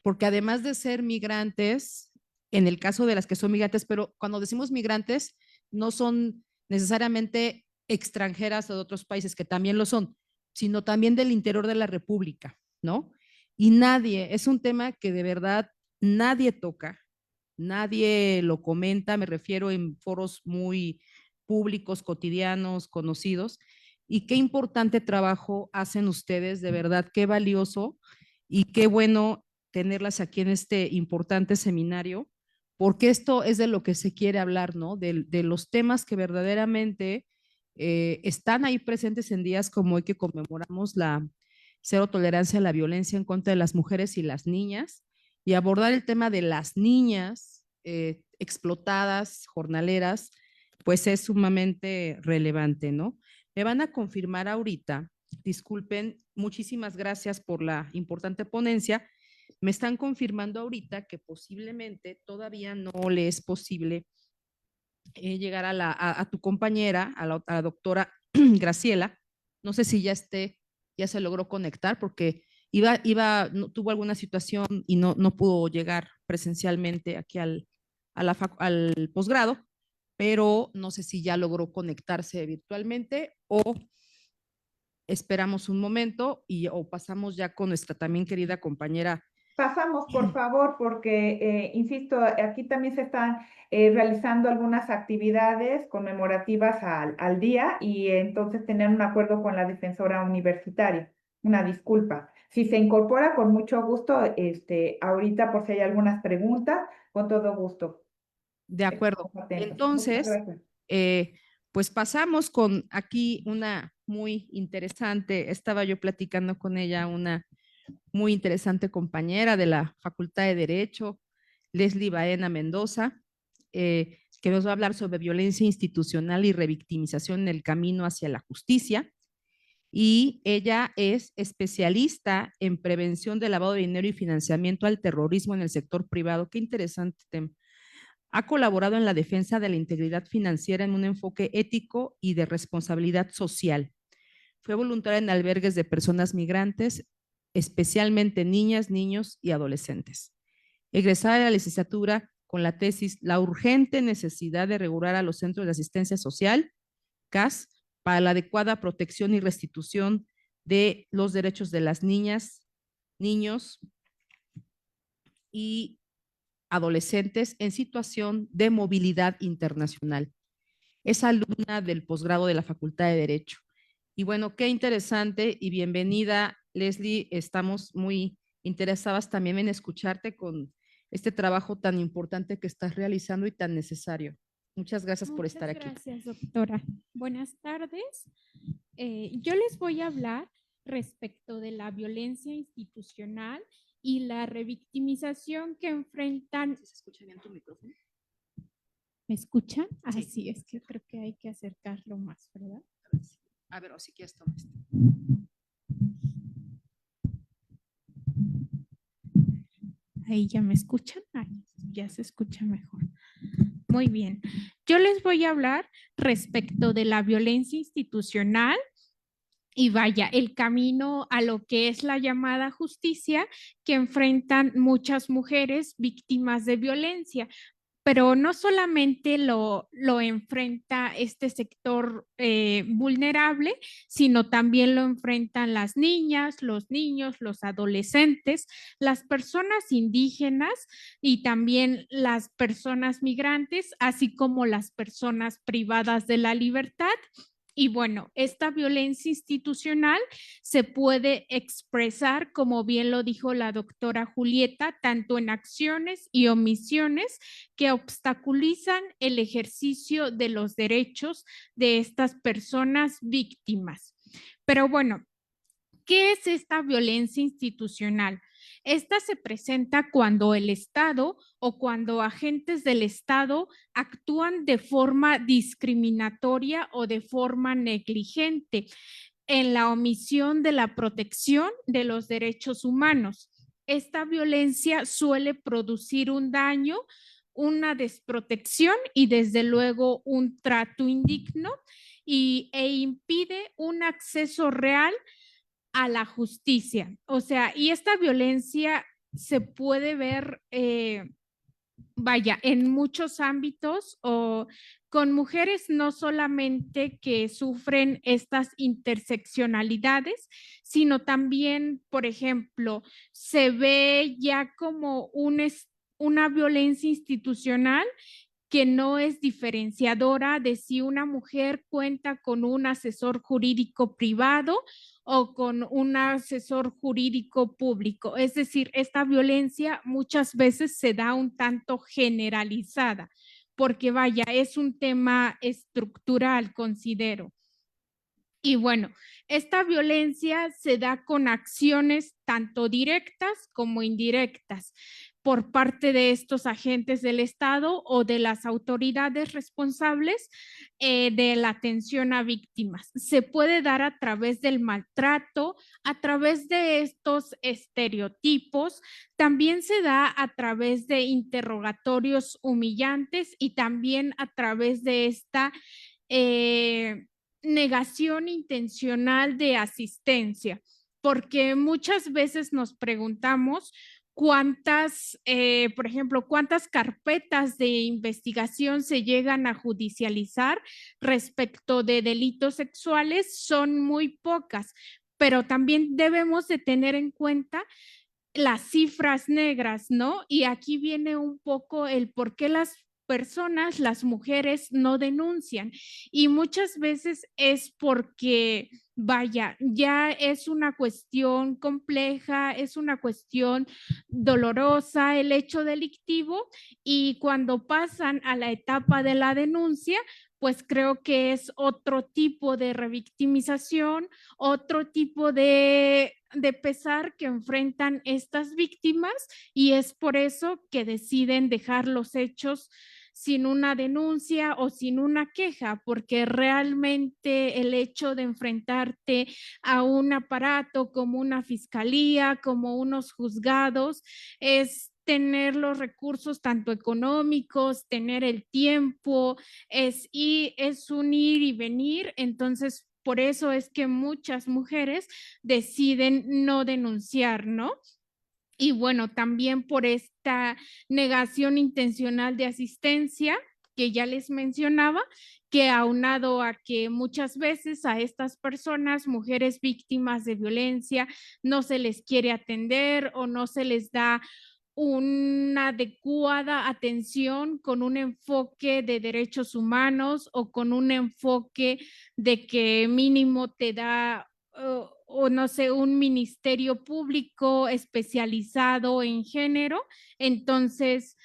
Porque además de ser migrantes, en el caso de las que son migrantes, pero cuando decimos migrantes, no son necesariamente extranjeras o de otros países, que también lo son, sino también del interior de la República, ¿no? Y nadie, es un tema que de verdad nadie toca, nadie lo comenta, me refiero en foros muy públicos, cotidianos, conocidos, y qué importante trabajo hacen ustedes, de verdad, qué valioso y qué bueno tenerlas aquí en este importante seminario, porque esto es de lo que se quiere hablar, ¿no? De los temas que verdaderamente están ahí presentes en días como hoy que conmemoramos la cero tolerancia a la violencia en contra de las mujeres y las niñas, y abordar el tema de las niñas explotadas, jornaleras, pues es sumamente relevante, ¿no? Me van a confirmar ahorita, disculpen, muchísimas gracias por la importante ponencia. Me están confirmando ahorita que posiblemente todavía no le es posible llegar a tu compañera, a la doctora Graciela. No sé si ya se logró conectar porque tuvo alguna situación y no pudo llegar presencialmente aquí al posgrado, pero no sé si ya logró conectarse virtualmente o esperamos un momento o pasamos ya con nuestra también querida compañera. Pasamos, por favor, porque, insisto, aquí también se están realizando algunas actividades conmemorativas al día y entonces tener un acuerdo con la defensora universitaria. Una disculpa. Si se incorpora, con mucho gusto, ahorita por si hay algunas preguntas, con todo gusto. De acuerdo. Estamos atentos. Muchas Entonces, gracias. pues pasamos con aquí una muy interesante, estaba yo platicando con ella, una muy interesante compañera de la Facultad de Derecho, Leslie Baena Mendoza, que nos va a hablar sobre violencia institucional y revictimización en el camino hacia la justicia. Y ella es especialista en prevención de lavado de dinero y financiamiento al terrorismo en el sector privado. Qué interesante tema. Ha colaborado en la defensa de la integridad financiera en un enfoque ético y de responsabilidad social. Fue voluntaria en albergues de personas migrantes, especialmente niñas, niños y adolescentes. Egresada de la licenciatura con la tesis La urgente necesidad de regular a los centros de asistencia social, CAS, para la adecuada protección y restitución de los derechos de las niñas, niños y adolescentes en situación de movilidad internacional. Es alumna del posgrado de la Facultad de Derecho. Y bueno, qué interesante y bienvenida, Leslie. Estamos muy interesadas también en escucharte con este trabajo tan importante que estás realizando y tan necesario. Muchas gracias por estar aquí. Muchas gracias, doctora. Buenas tardes. Yo les voy a hablar respecto de la violencia institucional y la revictimización que enfrentan. ¿Se escucha bien tu micrófono? ¿Me escuchan? Sí. Así es que creo que hay que acercarlo más, ¿verdad? A ver, o si quieres tomar esto. Ahí ya me escuchan. Ahí ya se escucha mejor. Muy bien. Yo les voy a hablar respecto de la violencia institucional y vaya, el camino a lo que es la llamada justicia que enfrentan muchas mujeres víctimas de violencia. Pero no solamente lo enfrenta este sector vulnerable, sino también lo enfrentan las niñas, los niños, los adolescentes, las personas indígenas y también las personas migrantes, así como las personas privadas de la libertad. Y bueno, esta violencia institucional se puede expresar, como bien lo dijo la doctora Julieta, tanto en acciones y omisiones que obstaculizan el ejercicio de los derechos de estas personas víctimas. Pero bueno, ¿qué es esta violencia institucional? Esta se presenta cuando el Estado o cuando agentes del Estado actúan de forma discriminatoria o de forma negligente en la omisión de la protección de los derechos humanos. Esta violencia suele producir un daño, una desprotección y desde luego un trato indigno e impide un acceso real a la justicia. O sea, y esta violencia se puede ver, vaya, en muchos ámbitos o con mujeres no solamente que sufren estas interseccionalidades, sino también, por ejemplo, se ve ya como una violencia institucional que no es diferenciadora de si una mujer cuenta con un asesor jurídico privado o con un asesor jurídico público. Es decir, esta violencia muchas veces se da un tanto generalizada, porque vaya, es un tema estructural, considero. Y bueno, esta violencia se da con acciones tanto directas como indirectas por parte de estos agentes del Estado o de las autoridades responsables de la atención a víctimas. Se puede dar a través del maltrato, a través de estos estereotipos, también se da a través de interrogatorios humillantes y también a través de esta negación intencional de asistencia. porque muchas veces nos preguntamos cuántas, por ejemplo, cuántas carpetas de investigación se llegan a judicializar respecto de delitos sexuales. Son muy pocas, pero también debemos de tener en cuenta las cifras negras, ¿no? Y aquí viene un poco el por qué las personas, las mujeres, no denuncian. Y muchas veces es porque, vaya, ya es una cuestión compleja, es una cuestión dolorosa el hecho delictivo, y cuando pasan a la etapa de la denuncia, pues creo que es otro tipo de revictimización, otro tipo de pesar que enfrentan estas víctimas, y es por eso que deciden dejar los hechos sin una denuncia o sin una queja, porque realmente el hecho de enfrentarte a un aparato como una fiscalía, como unos juzgados, es tener los recursos tanto económicos, tener el tiempo, es un ir y venir. Entonces, por eso es que muchas mujeres deciden no denunciar, ¿no? Y bueno, también por esta negación intencional de asistencia que ya les mencionaba, que aunado a que muchas veces a estas personas, mujeres víctimas de violencia, no se les quiere atender o no se les da una adecuada atención con un enfoque de derechos humanos o con un enfoque de que mínimo te da o no sé, un ministerio público especializado en género. Entonces,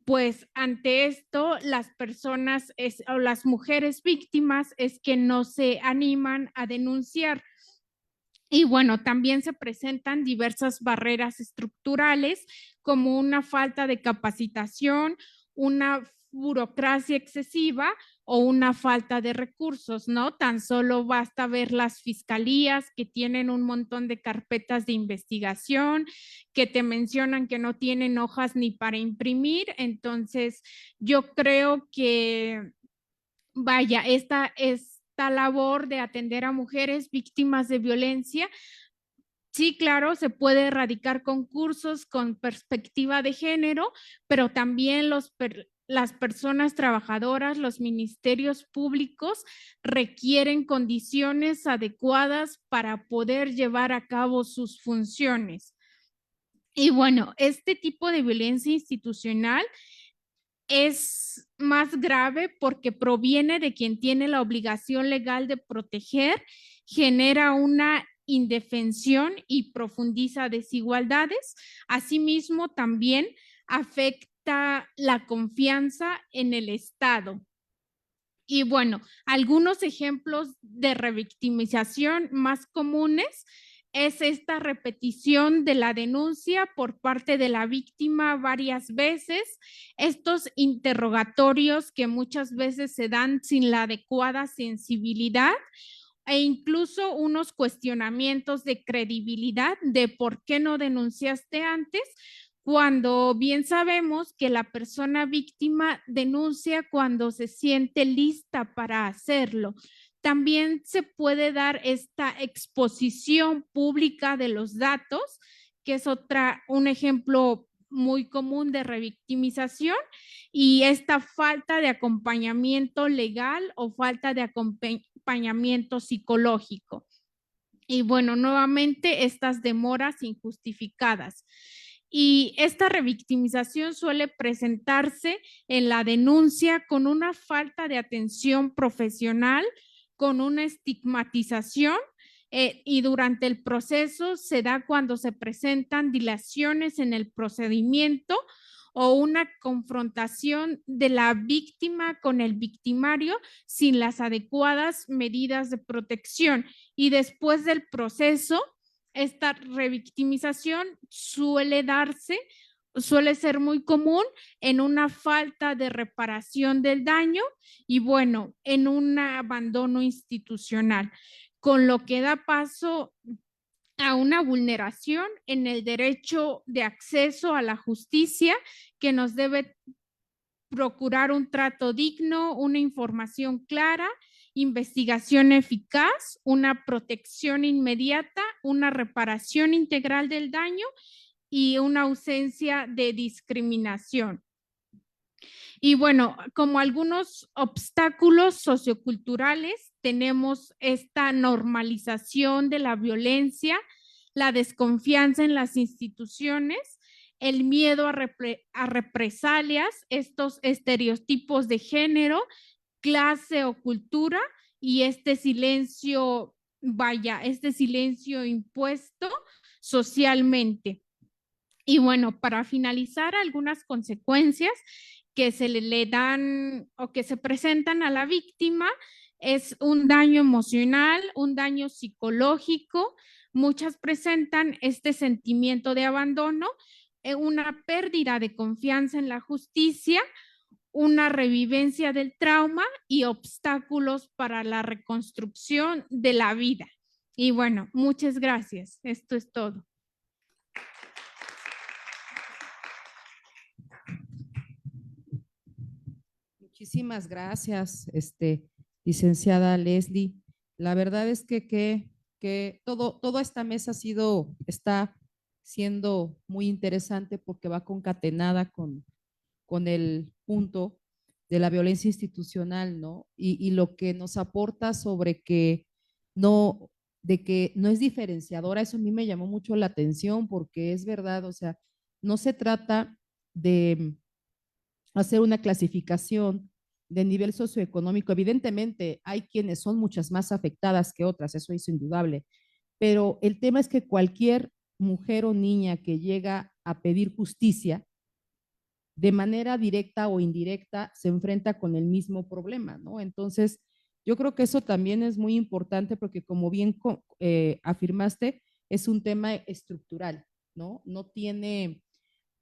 pues ante esto, las personas o las mujeres víctimas es que no se animan a denunciar. Y bueno, también se presentan diversas barreras estructurales como una falta de capacitación, una burocracia excesiva o una falta de recursos, ¿no? Tan solo basta ver las fiscalías que tienen un montón de carpetas de investigación, que te mencionan que no tienen hojas ni para imprimir. Entonces, yo creo que, vaya, esta labor de atender a mujeres víctimas de violencia, sí, claro, se puede erradicar con cursos con perspectiva de género, pero también las personas trabajadoras, los ministerios públicos requieren condiciones adecuadas para poder llevar a cabo sus funciones. Y bueno, este tipo de violencia institucional es más grave porque proviene de quien tiene la obligación legal de proteger, genera una indefensión y profundiza desigualdades. Asimismo, también afecta la confianza en el Estado. Y bueno, algunos ejemplos de revictimización más comunes es esta repetición de la denuncia por parte de la víctima varias veces, estos interrogatorios que muchas veces se dan sin la adecuada sensibilidad, e incluso unos cuestionamientos de credibilidad de por qué no denunciaste antes, cuando bien sabemos que la persona víctima denuncia cuando se siente lista para hacerlo. También se puede dar esta exposición pública de los datos, que es un ejemplo muy común de revictimización, y esta falta de acompañamiento legal o falta de acompañamiento psicológico. Y bueno, nuevamente estas demoras injustificadas. Y esta revictimización suele presentarse en la denuncia con una falta de atención profesional, con una estigmatización, y durante el proceso se da cuando se presentan dilaciones en el procedimiento o una confrontación de la víctima con el victimario sin las adecuadas medidas de protección. Y después del proceso, esta revictimización suele ser muy común en una falta de reparación del daño y bueno, en un abandono institucional, con lo que da paso a una vulneración en el derecho de acceso a la justicia que nos debe procurar un trato digno, una información clara, investigación eficaz, una protección inmediata, una reparación integral del daño y una ausencia de discriminación. Y bueno, como algunos obstáculos socioculturales, tenemos esta normalización de la violencia, la desconfianza en las instituciones, el miedo a represalias, estos estereotipos de género, clase o cultura y este silencio, este silencio impuesto socialmente. Y bueno, para finalizar, algunas consecuencias que se le dan o que se presentan a la víctima es un daño emocional, un daño psicológico. Muchas presentan este sentimiento de abandono, una pérdida de confianza en la justicia, una revivencia del trauma y obstáculos para la reconstrucción de la vida. Y bueno, muchas gracias. Esto es todo. Muchísimas gracias, licenciada Leslie. La verdad es que toda esta mesa está siendo muy interesante porque va concatenada con el punto de la violencia institucional, ¿no? Y lo que nos aporta sobre de que no es diferenciadora, eso a mí me llamó mucho la atención porque es verdad, o sea, no se trata de hacer una clasificación de nivel socioeconómico. Evidentemente, hay quienes son muchas más afectadas que otras, eso es indudable, pero el tema es que cualquier mujer o niña que llega a pedir justicia, de manera directa o indirecta, se enfrenta con el mismo problema, ¿no? Entonces, yo creo que eso también es muy importante porque, como bien afirmaste, es un tema estructural, ¿no? No tiene,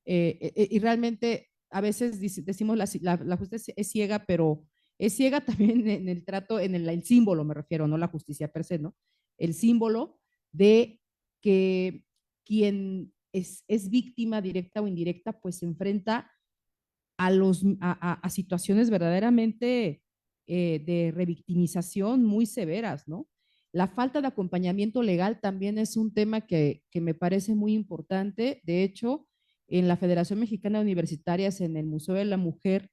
y realmente a veces decimos la justicia es ciega, pero es ciega también en el trato, en el símbolo me refiero, no la justicia per se, ¿no? El símbolo de que quien es víctima directa o indirecta, pues se enfrenta a situaciones verdaderamente de revictimización muy severas, ¿no? La falta de acompañamiento legal también es un tema que me parece muy importante. De hecho, en la Federación Mexicana de Universitarias, en el Museo de la Mujer,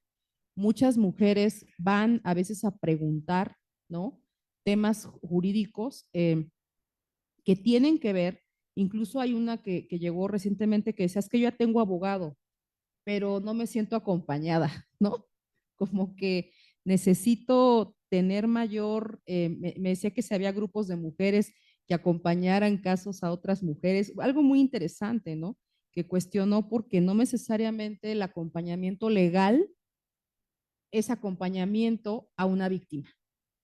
muchas mujeres van a veces a preguntar, ¿no? Temas jurídicos que tienen que ver, incluso hay una que llegó recientemente que decía, es que yo ya tengo abogado, pero no me siento acompañada, ¿no? Como que necesito tener mayor, me decía que si había grupos de mujeres que acompañaran casos a otras mujeres, algo muy interesante, ¿no? Que cuestionó porque no necesariamente el acompañamiento legal es acompañamiento a una víctima,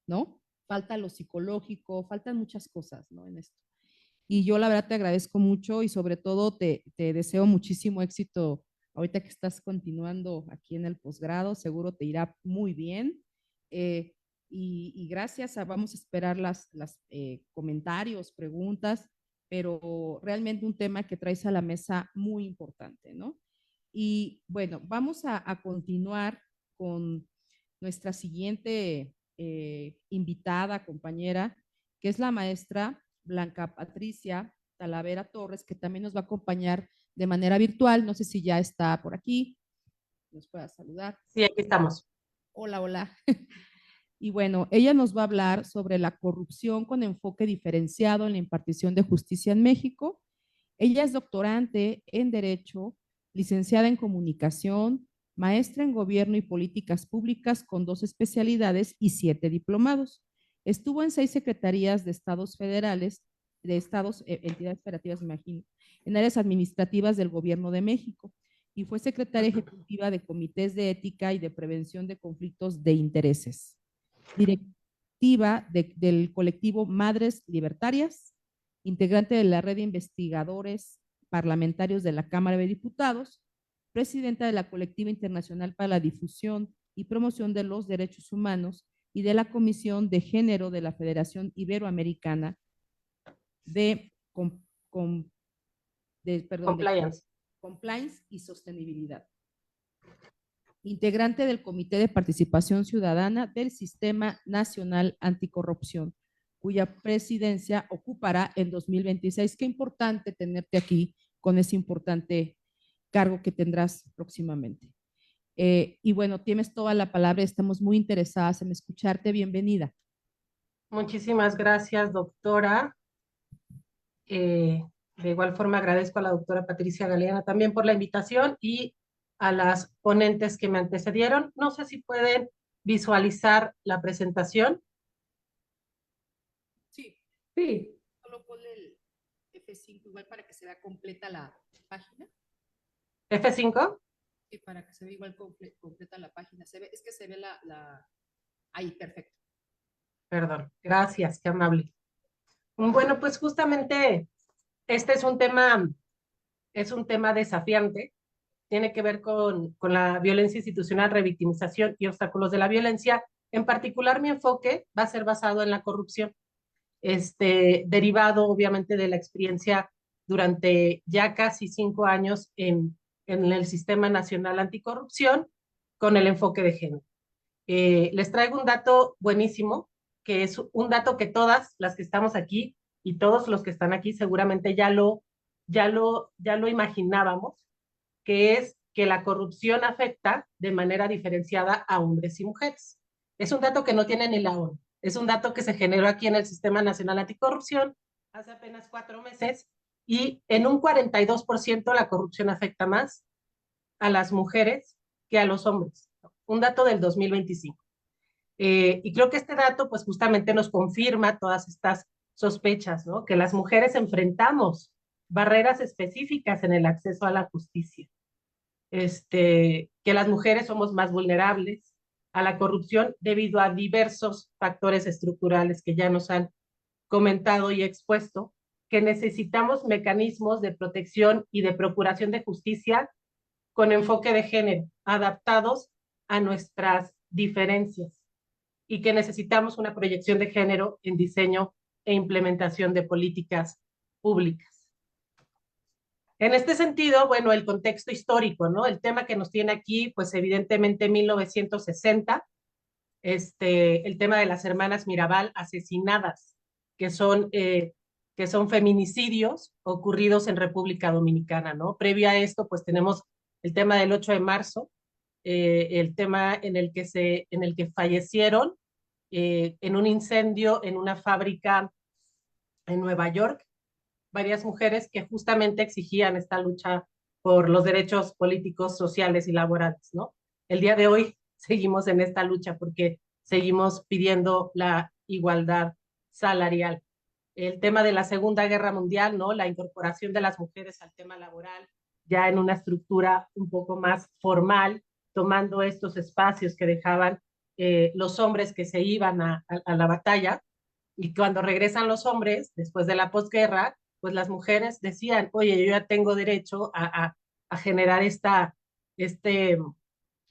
¿no? Falta lo psicológico, faltan muchas cosas, ¿no? En esto. Y yo la verdad te agradezco mucho y sobre todo te deseo muchísimo éxito ahorita que estás continuando aquí en el posgrado, seguro te irá muy bien. Y gracias, vamos a esperar las comentarios, preguntas, pero realmente un tema que traes a la mesa muy importante, ¿no? Y bueno, vamos a continuar con nuestra siguiente invitada, compañera, que es la maestra Blanca Patricia Talavera Torres, que también nos va a acompañar de manera virtual. No sé si ya está por aquí, nos pueda saludar. Sí, aquí estamos. Hola, hola. Y bueno, ella nos va a hablar sobre la corrupción con enfoque diferenciado en la impartición de justicia en México. Ella es doctorante en Derecho, licenciada en Comunicación, maestra en Gobierno y Políticas Públicas con 2 especialidades y 7 diplomados. Estuvo en 6 secretarías de estados federales, de estados, entidades federativas, me imagino, en áreas administrativas del Gobierno de México y fue secretaria ejecutiva de comités de ética y de prevención de conflictos de intereses. Directiva del colectivo Madres Libertarias, integrante de la red de investigadores parlamentarios de la Cámara de Diputados, presidenta de la Colectiva Internacional para la Difusión y Promoción de los Derechos Humanos y de la Comisión de Género de la Federación Iberoamericana de, Compliance. Compliance y Sostenibilidad. integrante del Comité de Participación Ciudadana del Sistema Nacional Anticorrupción, cuya presidencia ocupará en 2026. Qué importante tenerte aquí con ese importante cargo que tendrás próximamente. Y bueno, tienes toda la palabra, estamos muy interesadas en escucharte. Bienvenida. Muchísimas gracias, doctora. De igual forma agradezco a la doctora Patricia Galeana también por la invitación y a las ponentes que me antecedieron. No sé si pueden visualizar la presentación. Sí, Sí, solo ponle el F5 igual para que se vea completa la página. F5. Y para que se vea igual completa la página. Es que se ve ahí, perfecto. Perdón, gracias, qué amable. Bueno, pues justamente este es un tema desafiante. Tiene que ver con la violencia institucional, revictimización y obstáculos de la violencia. En particular, mi enfoque va a ser basado en la corrupción, derivado obviamente de la experiencia durante ya casi 5 años en el Sistema Nacional Anticorrupción con el enfoque de género. Les traigo un dato buenísimo, que es un dato que todas las que estamos aquí y todos los que están aquí seguramente ya lo imaginábamos, que es que la corrupción afecta de manera diferenciada a hombres y mujeres. Es un dato que no tiene ni la ONU. Es un dato que se generó aquí en el Sistema Nacional Anticorrupción hace apenas 4 meses y en un 42% la corrupción afecta más a las mujeres que a los hombres. Un dato del 2025. Y creo que este dato pues justamente nos confirma todas estas sospechas, ¿no? Que las mujeres enfrentamos barreras específicas en el acceso a la justicia. Que las mujeres somos más vulnerables a la corrupción debido a diversos factores estructurales que ya nos han comentado y expuesto, que necesitamos mecanismos de protección y de procuración de justicia con enfoque de género, adaptados a nuestras diferencias, y que necesitamos una proyección de género en diseño e implementación de políticas públicas. En este sentido, bueno, el contexto histórico, ¿no? El tema que nos tiene aquí, pues evidentemente 1960, el tema de las hermanas Mirabal asesinadas, que son feminicidios ocurridos en República Dominicana, ¿no? Previo a esto, pues tenemos el tema del 8 de marzo, el tema en el que fallecieron en un incendio en una fábrica en Nueva York, varias mujeres que justamente exigían esta lucha por los derechos políticos, sociales y laborales, ¿no? El día de hoy seguimos en esta lucha porque seguimos pidiendo la igualdad salarial. El tema de la Segunda Guerra Mundial, ¿no? La incorporación de las mujeres al tema laboral, ya en una estructura un poco más formal, tomando estos espacios que dejaban los hombres que se iban a la batalla, y cuando regresan los hombres, después de la posguerra, pues las mujeres decían, oye, yo ya tengo derecho a generar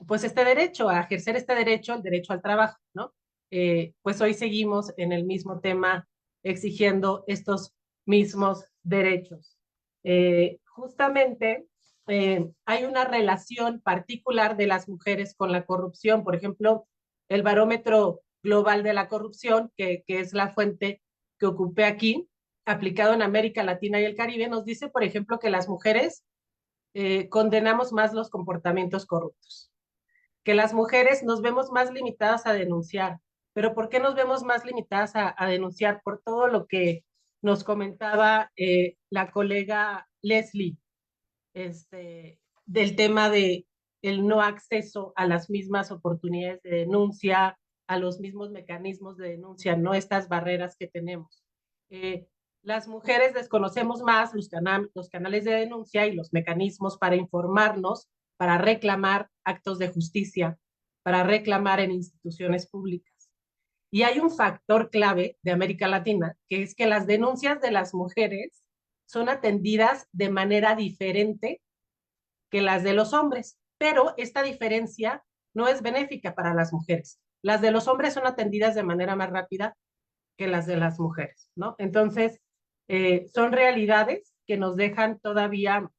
pues este derecho, a ejercer este derecho, el derecho al trabajo, ¿no? Pues hoy seguimos en el mismo tema exigiendo estos mismos derechos. Justamente hay una relación particular de las mujeres con la corrupción. Por ejemplo, el barómetro global de la corrupción, que es la fuente que ocupé aquí, aplicado en América Latina y el Caribe, nos dice, por ejemplo, que las mujeres condenamos más los comportamientos corruptos, que las mujeres nos vemos más limitadas a denunciar. ¿Pero por qué nos vemos más limitadas a denunciar? Por todo lo que nos comentaba la colega Leslie, del tema de el no acceso a las mismas oportunidades de denuncia, a los mismos mecanismos de denuncia, no estas barreras que tenemos. Las mujeres desconocemos más los canales de denuncia y los mecanismos para informarnos, para reclamar actos de justicia, para reclamar en instituciones públicas. Y hay un factor clave de América Latina, que es que las denuncias de las mujeres son atendidas de manera diferente que las de los hombres, pero esta diferencia no es benéfica para las mujeres. Las de los hombres son atendidas de manera más rápida que las de las mujeres, ¿no? Entonces, son realidades que nos dejan todavía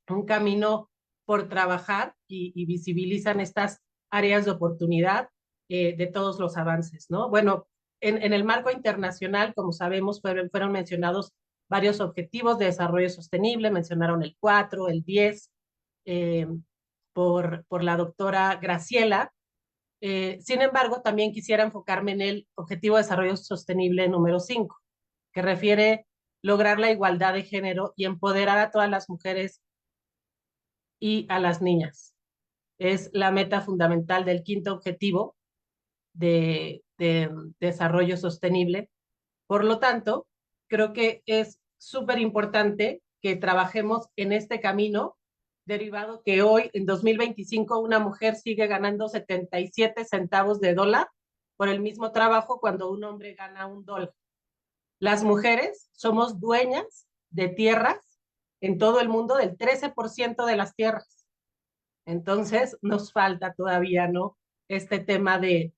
un camino por trabajar y visibilizan estas áreas de oportunidad de todos los avances, ¿no? Bueno, en el marco internacional, como sabemos, fueron mencionados varios objetivos de desarrollo sostenible, mencionaron el 4, el 10, por la doctora Graciela. Sin embargo, también quisiera enfocarme en el Objetivo de Desarrollo Sostenible número 5, que refiere lograr la igualdad de género y empoderar a todas las mujeres y a las niñas. Es la meta fundamental del quinto objetivo de desarrollo sostenible. Por lo tanto, creo que es súper importante que trabajemos en este camino, derivado que hoy, en 2025, una mujer sigue ganando 77 centavos de dólar por el mismo trabajo cuando un hombre gana $1. Las mujeres somos dueñas de tierras en todo el mundo, del 13% de las tierras. Entonces, nos falta todavía, ¿no? Este tema del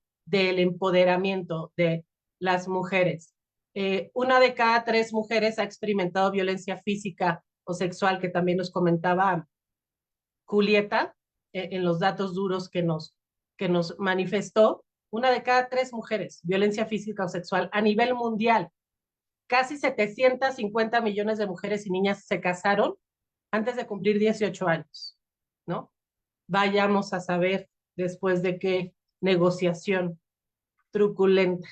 empoderamiento de las mujeres. 1 de cada 3 mujeres ha experimentado violencia física o sexual, que también nos comentaba Julieta, en los datos duros que nos manifestó. 1 de cada 3 mujeres, violencia física o sexual a nivel mundial. Casi 750 millones de mujeres y niñas se casaron antes de cumplir 18 años, ¿no? Vayamos a saber después de qué negociación truculenta.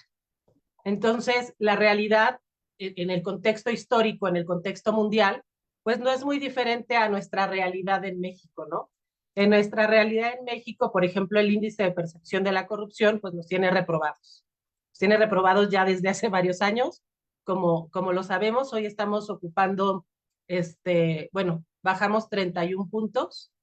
Entonces, la realidad en el contexto histórico, en el contexto mundial, pues no es muy diferente a nuestra realidad en México, ¿no? En nuestra realidad en México, por ejemplo, el índice de percepción de la corrupción, pues nos tiene reprobados. Nos tiene reprobados ya desde hace varios años. Como lo sabemos, hoy estamos ocupando, bueno, bajamos 31 puntos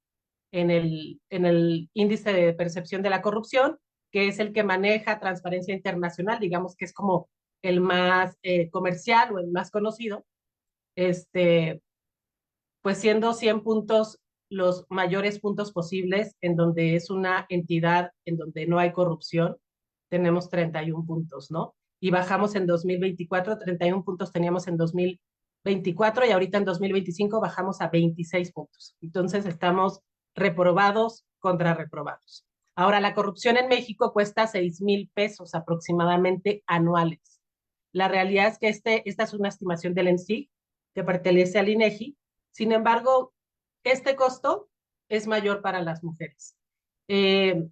en el índice de percepción de la corrupción, que es el que maneja Transparencia Internacional, digamos que es como el más comercial o el más conocido, pues siendo 100 puntos los mayores puntos posibles, en donde es una entidad en donde no hay corrupción, tenemos 31 puntos, ¿no? Y bajamos en 2024, 31 puntos teníamos en 2024 y ahorita en 2025 bajamos a 26 puntos. Entonces estamos reprobados contra reprobados. Ahora, la corrupción en México cuesta 6,000 pesos aproximadamente anuales. La realidad es que esta es una estimación del ENSIG, que pertenece al INEGI. Sin embargo, este costo es mayor para las mujeres. El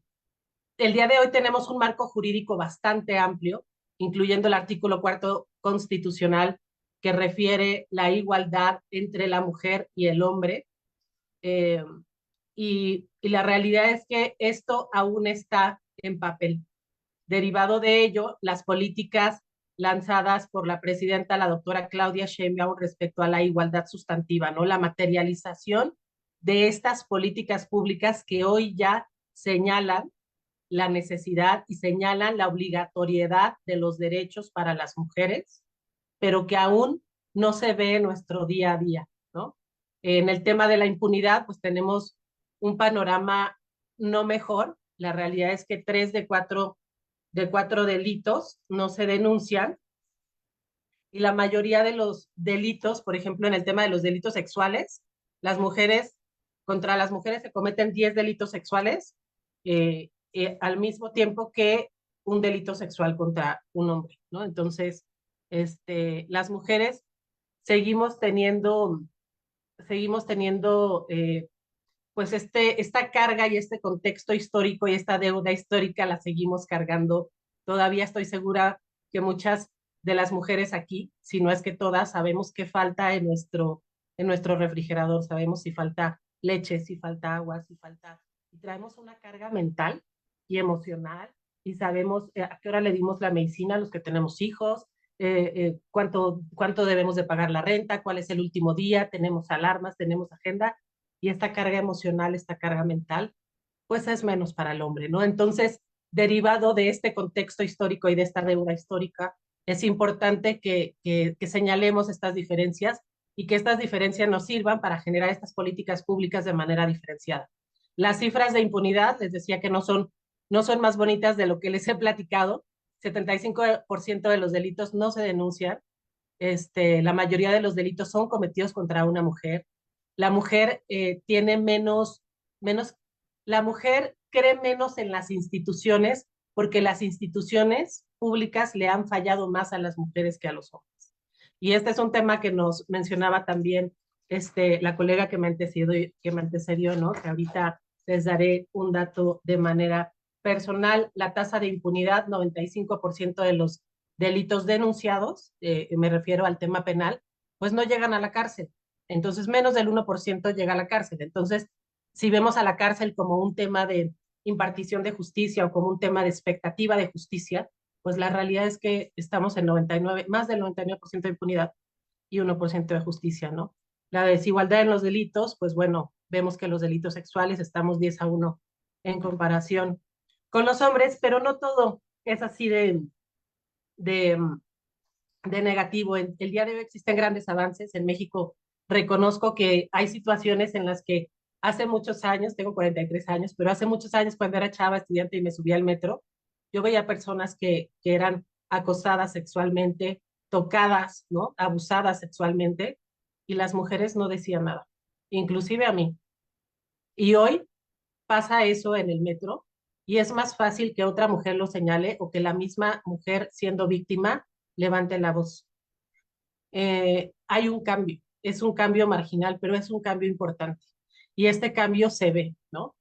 día de hoy tenemos un marco jurídico bastante amplio, incluyendo el artículo 4 constitucional, que refiere la igualdad entre la mujer y el hombre. Y la realidad es que esto aún está en papel. Derivado de ello, las políticas lanzadas por la presidenta, la doctora Claudia Sheinbaum, respecto a la igualdad sustantiva, ¿no? La materialización de estas políticas públicas que hoy ya señalan la necesidad y señalan la obligatoriedad de los derechos para las mujeres, pero que aún no se ve en nuestro día a día, ¿no? En el tema de la impunidad, pues tenemos un panorama no mejor. La realidad es que 3 de 4 delitos no se denuncian, y la mayoría de los delitos, por ejemplo, en el tema de los delitos sexuales, contra las mujeres se cometen 10 delitos sexuales al mismo tiempo que un delito sexual contra un hombre, ¿no? Entonces, las mujeres seguimos teniendo pues esta carga y este contexto histórico y esta deuda histórica la seguimos cargando. Todavía estoy segura que muchas de las mujeres aquí, si no es que todas, sabemos qué falta en nuestro refrigerador, sabemos si falta leche, si falta agua, y traemos una carga mental y emocional, y sabemos a qué hora le dimos la medicina a los que tenemos hijos, cuánto debemos de pagar la renta, cuál es el último día, tenemos alarmas, tenemos agenda, y esta carga emocional, esta carga mental, pues es menos para el hombre, ¿no? Entonces, derivado de este contexto histórico y de esta deuda histórica, es importante que señalemos estas diferencias y que estas diferencias nos sirvan para generar estas políticas públicas de manera diferenciada. Las cifras de impunidad, les decía que no son más bonitas de lo que les he platicado. 75% de los delitos no se denuncian. La mayoría de los delitos son cometidos contra una mujer. La mujer tiene menos La mujer cree menos en las instituciones porque las instituciones públicas le han fallado más a las mujeres que a los hombres. Y este es un tema que nos mencionaba también la colega que me antecedió, ¿no? Que ahorita les daré un dato de manera personal. La tasa de impunidad, 95% de los delitos denunciados, me refiero al tema penal, pues no llegan a la cárcel. Entonces, menos del 1% llega a la cárcel. Entonces, si vemos a la cárcel como un tema de impartición de justicia o como un tema de expectativa de justicia, pues la realidad es que estamos en 99, más del 99% de impunidad y 1% de justicia, ¿no? La desigualdad en los delitos, pues bueno, vemos que los delitos sexuales estamos 10-1 en comparación con los hombres, pero no todo es así de, de negativo. El día de hoy existen grandes avances en México. Reconozco que hay situaciones en las que hace muchos años, tengo 43 años, pero hace muchos años cuando era chava, estudiante y me subía al metro, yo veía personas que eran acosadas sexualmente, tocadas, ¿no? Abusadas sexualmente, y las mujeres no decían nada, inclusive a mí. Y hoy pasa eso en el metro y es más fácil que otra mujer lo señale o que la misma mujer siendo víctima levante la voz. Hay un cambio, es un cambio marginal, pero es un cambio importante. Y este cambio se ve, ¿no?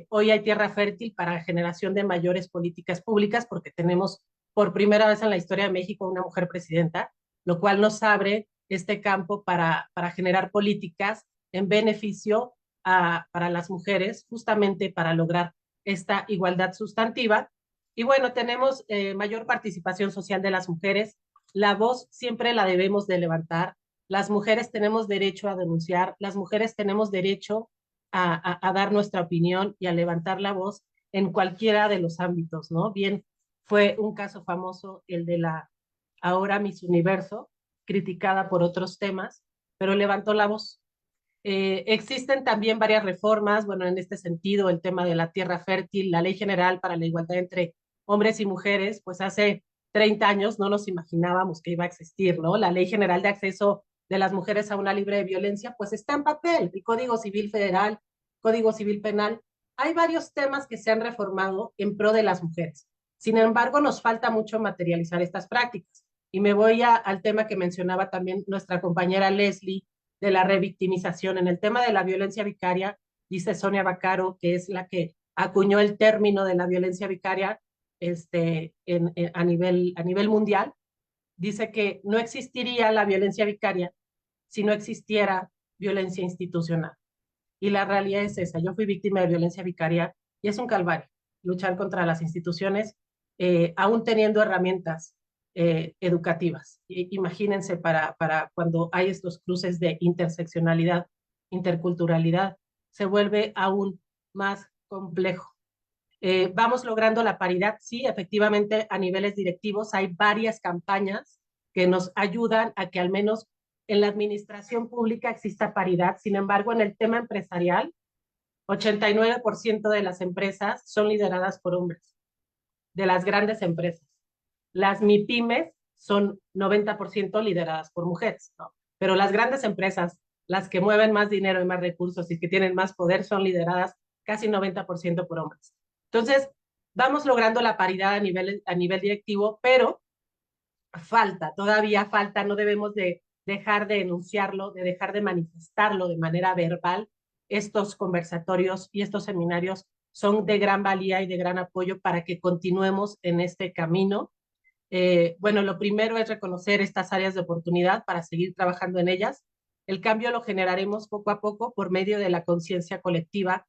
Hoy hay tierra fértil para generación de mayores políticas públicas porque tenemos por primera vez en la historia de México una mujer presidenta, lo cual nos abre este campo para generar políticas en beneficio para las mujeres, justamente para lograr esta igualdad sustantiva. Y bueno, tenemos mayor participación social de las mujeres. La voz siempre la debemos de levantar. Las mujeres tenemos derecho a denunciar, las mujeres tenemos derecho a dar nuestra opinión y a levantar la voz en cualquiera de los ámbitos, ¿no? Bien, fue un caso famoso el de la ahora Miss Universo, criticada por otros temas, pero levantó la voz. Existen también varias reformas, bueno, en este sentido, el tema de la tierra fértil, la Ley General para la Igualdad entre Hombres y Mujeres, pues hace 30 años no nos imaginábamos que iba a existir, ¿no? La Ley General de Acceso de las Mujeres a una Libre de Violencia, pues está en papel, el Código Civil Federal, Código Civil Penal. Hay varios temas que se han reformado en pro de las mujeres. Sin embargo, nos falta mucho materializar estas prácticas. Y me voy al tema que mencionaba también nuestra compañera Leslie, de la revictimización. En el tema de la violencia vicaria, dice Sonia Vaccaro, que es la que acuñó el término de la violencia vicaria a nivel mundial, dice que no existiría la violencia vicaria si no existiera violencia institucional. Y la realidad es esa. Yo fui víctima de violencia vicaria y es un calvario luchar contra las instituciones, aún teniendo herramientas educativas. Imagínense para cuando hay estos cruces de interseccionalidad, interculturalidad, se vuelve aún más complejo. Vamos logrando la paridad, sí, efectivamente a niveles directivos hay varias campañas que nos ayudan a que al menos en la administración pública exista paridad. Sin embargo, en el tema empresarial, 89% de las empresas son lideradas por hombres, de las grandes empresas. Las MIPYMES son 90% lideradas por mujeres, ¿no? Pero las grandes empresas, las que mueven más dinero y más recursos y que tienen más poder, son lideradas casi 90% por hombres. Entonces, vamos logrando la paridad a nivel directivo, pero todavía falta, no debemos de dejar de enunciarlo, de dejar de manifestarlo de manera verbal. Estos conversatorios y estos seminarios son de gran valía y de gran apoyo para que continuemos en este camino. Bueno, lo primero es reconocer estas áreas de oportunidad para seguir trabajando en ellas. El cambio lo generaremos poco a poco por medio de la conciencia colectiva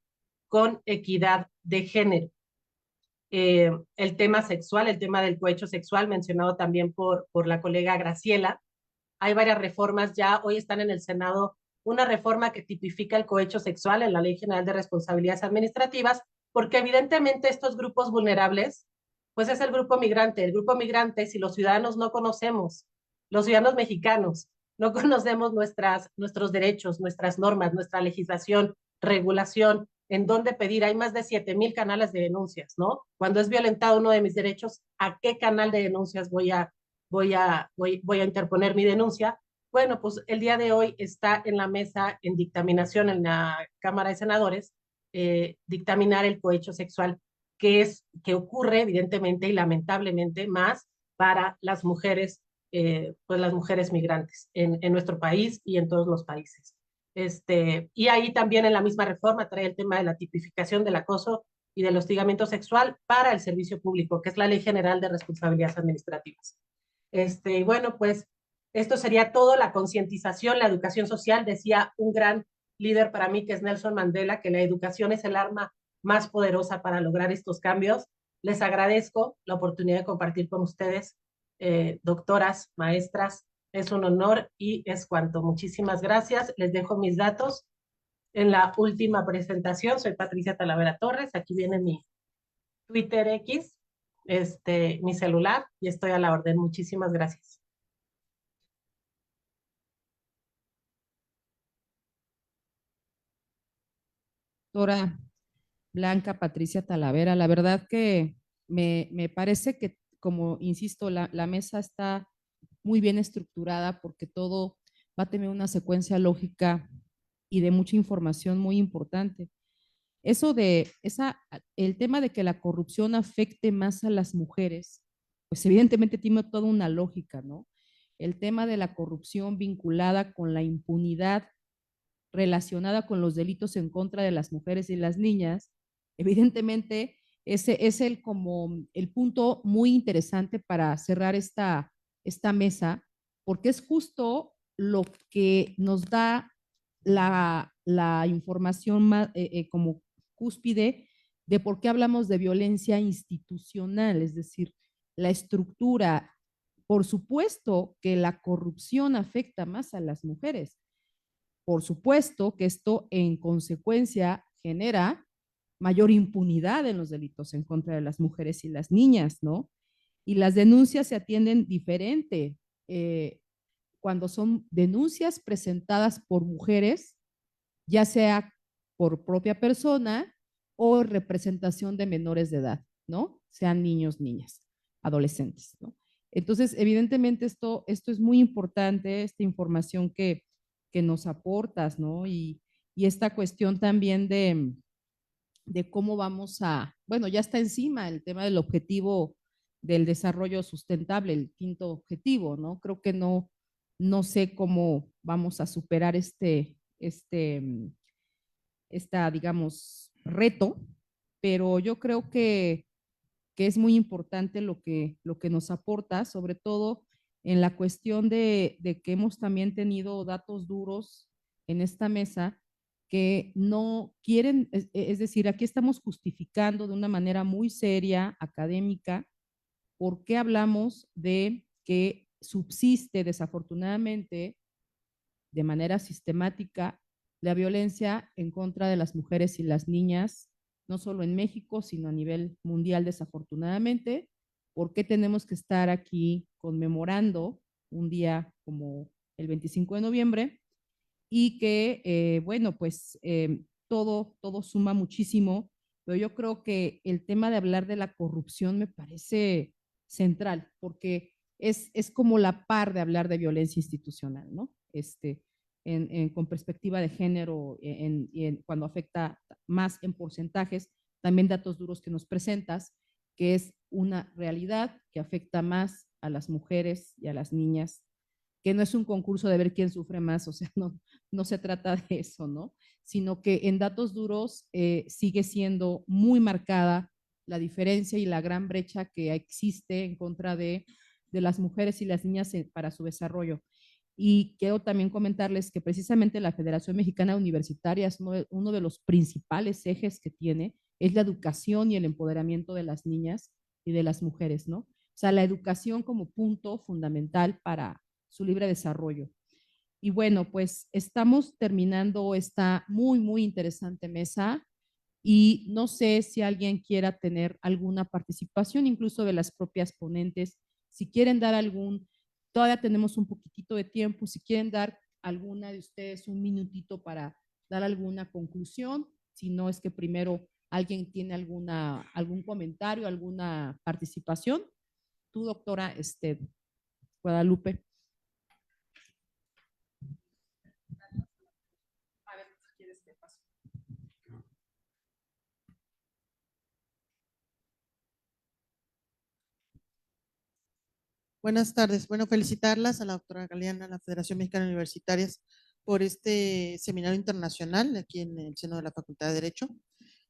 con equidad de género. El tema sexual, el tema del cohecho sexual, mencionado también por la colega Graciela. Hay varias reformas ya, hoy están en el Senado una reforma que tipifica el cohecho sexual en la Ley General de Responsabilidades Administrativas, porque evidentemente estos grupos vulnerables, pues es el grupo migrante, si los ciudadanos no conocemos, los ciudadanos mexicanos, no conocemos nuestros derechos, nuestras normas, nuestra legislación, regulación, en dónde pedir. Hay más de 7,000 canales de denuncias, ¿no? Cuando es violentado uno de mis derechos, ¿a qué canal de denuncias voy a interponer mi denuncia? Bueno, pues el día de hoy está en la mesa en dictaminación en la Cámara de Senadores dictaminar el cohecho sexual, que ocurre evidentemente y lamentablemente más para las mujeres, pues las mujeres migrantes en nuestro país y en todos los países. Y ahí también en la misma reforma trae el tema de la tipificación del acoso y del hostigamiento sexual para el servicio público, que es la Ley General de Responsabilidades Administrativas. Y bueno, pues esto sería todo, la concientización, la educación social. Decía un gran líder para mí, que es Nelson Mandela, que la educación es el arma más poderosa para lograr estos cambios. Les agradezco la oportunidad de compartir con ustedes, doctoras, maestras. Es un honor y es cuanto. Muchísimas gracias. Les dejo mis datos en la última presentación. Soy Patricia Talavera Torres. Aquí viene mi Twitter X, mi celular, y estoy a la orden. Muchísimas gracias. Doctora Blanca Patricia Talavera, la verdad que me parece que, como insisto, la mesa está muy bien estructurada porque todo va a tener una secuencia lógica y de mucha información muy importante. Eso de el tema de que la corrupción afecte más a las mujeres, pues evidentemente tiene toda una lógica, ¿no? El tema de la corrupción vinculada con la impunidad relacionada con los delitos en contra de las mujeres y las niñas, evidentemente ese es como el punto muy interesante para cerrar esta mesa, porque es justo lo que nos da la información más, como cúspide de por qué hablamos de violencia institucional, es decir, la estructura. Por supuesto que la corrupción afecta más a las mujeres. Por supuesto que esto en consecuencia genera mayor impunidad en los delitos en contra de las mujeres y las niñas, ¿no? Y las denuncias se atienden diferente cuando son denuncias presentadas por mujeres, ya sea por propia persona o representación de menores de edad, ¿no? Sean niños, niñas, adolescentes, ¿no? Entonces, evidentemente esto es muy importante, esta información que nos aportas, ¿no? Y esta cuestión también de cómo vamos a, bueno, ya está encima el tema del objetivo del desarrollo sustentable, el quinto objetivo, ¿no? Creo que no sé cómo vamos a superar digamos, reto, pero yo creo que es muy importante lo que nos aporta, sobre todo en la cuestión de que hemos también tenido datos duros en esta mesa que no quieren, es decir, aquí estamos justificando de una manera muy seria, académica, por qué hablamos de que subsiste desafortunadamente de manera sistemática la violencia en contra de las mujeres y las niñas, no solo en México, sino a nivel mundial, desafortunadamente. ¿Por qué tenemos que estar aquí conmemorando un día como el 25 de noviembre? Y que, bueno, pues todo suma muchísimo, pero yo creo que el tema de hablar de la corrupción me parece central, porque es como la par de hablar de violencia institucional, ¿no? Con perspectiva de género, cuando afecta más en porcentajes, también datos duros que nos presentas, que es una realidad que afecta más a las mujeres y a las niñas, que no es un concurso de ver quién sufre más, o sea, no se trata de eso, ¿no? Sino que en datos duros sigue siendo muy marcada la diferencia y la gran brecha que existe en contra de las mujeres y las niñas para su desarrollo. Y quiero también comentarles que precisamente la Federación Mexicana Universitaria es uno de los principales ejes que tiene, es la educación y el empoderamiento de las niñas y de las mujeres, ¿no? O sea, la educación como punto fundamental para su libre desarrollo. Y bueno, pues estamos terminando esta muy interesante mesa y no sé si alguien quiera tener alguna participación, incluso de las propias ponentes, si quieren dar todavía tenemos un poquitito de tiempo, si quieren dar alguna de ustedes un minutito para dar alguna conclusión, si no es que primero alguien tiene algún comentario, alguna participación. Tú, doctora Guadalupe. A ver, si quieres te paso. Buenas tardes. Bueno, felicitarlas a la doctora Galeana, a la Federación Mexicana de Universitarias, por este seminario internacional aquí en el seno de la Facultad de Derecho.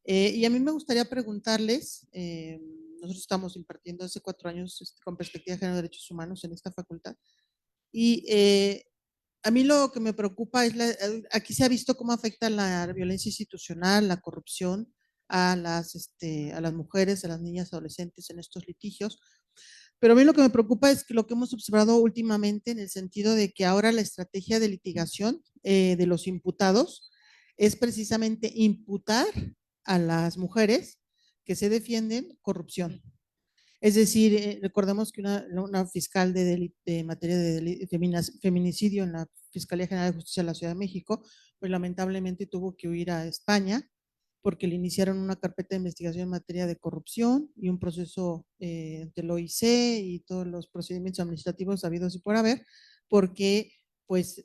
Y a mí me gustaría preguntarles, nosotros estamos impartiendo hace 4 años con perspectiva de género de derechos humanos en esta facultad, y a mí lo que me preocupa es, aquí se ha visto cómo afecta la violencia institucional, la corrupción a las mujeres, a las niñas, adolescentes en estos litigios. Pero a mí lo que me preocupa es que lo que hemos observado últimamente en el sentido de que ahora la estrategia de litigación de los imputados es precisamente imputar a las mujeres que se defienden corrupción. Es decir, recordemos que una fiscal de materia de feminicidio en la Fiscalía General de Justicia de la Ciudad de México, pues lamentablemente tuvo que huir a España porque le iniciaron una carpeta de investigación en materia de corrupción y un proceso del OIC y todos los procedimientos administrativos habidos y por haber, porque pues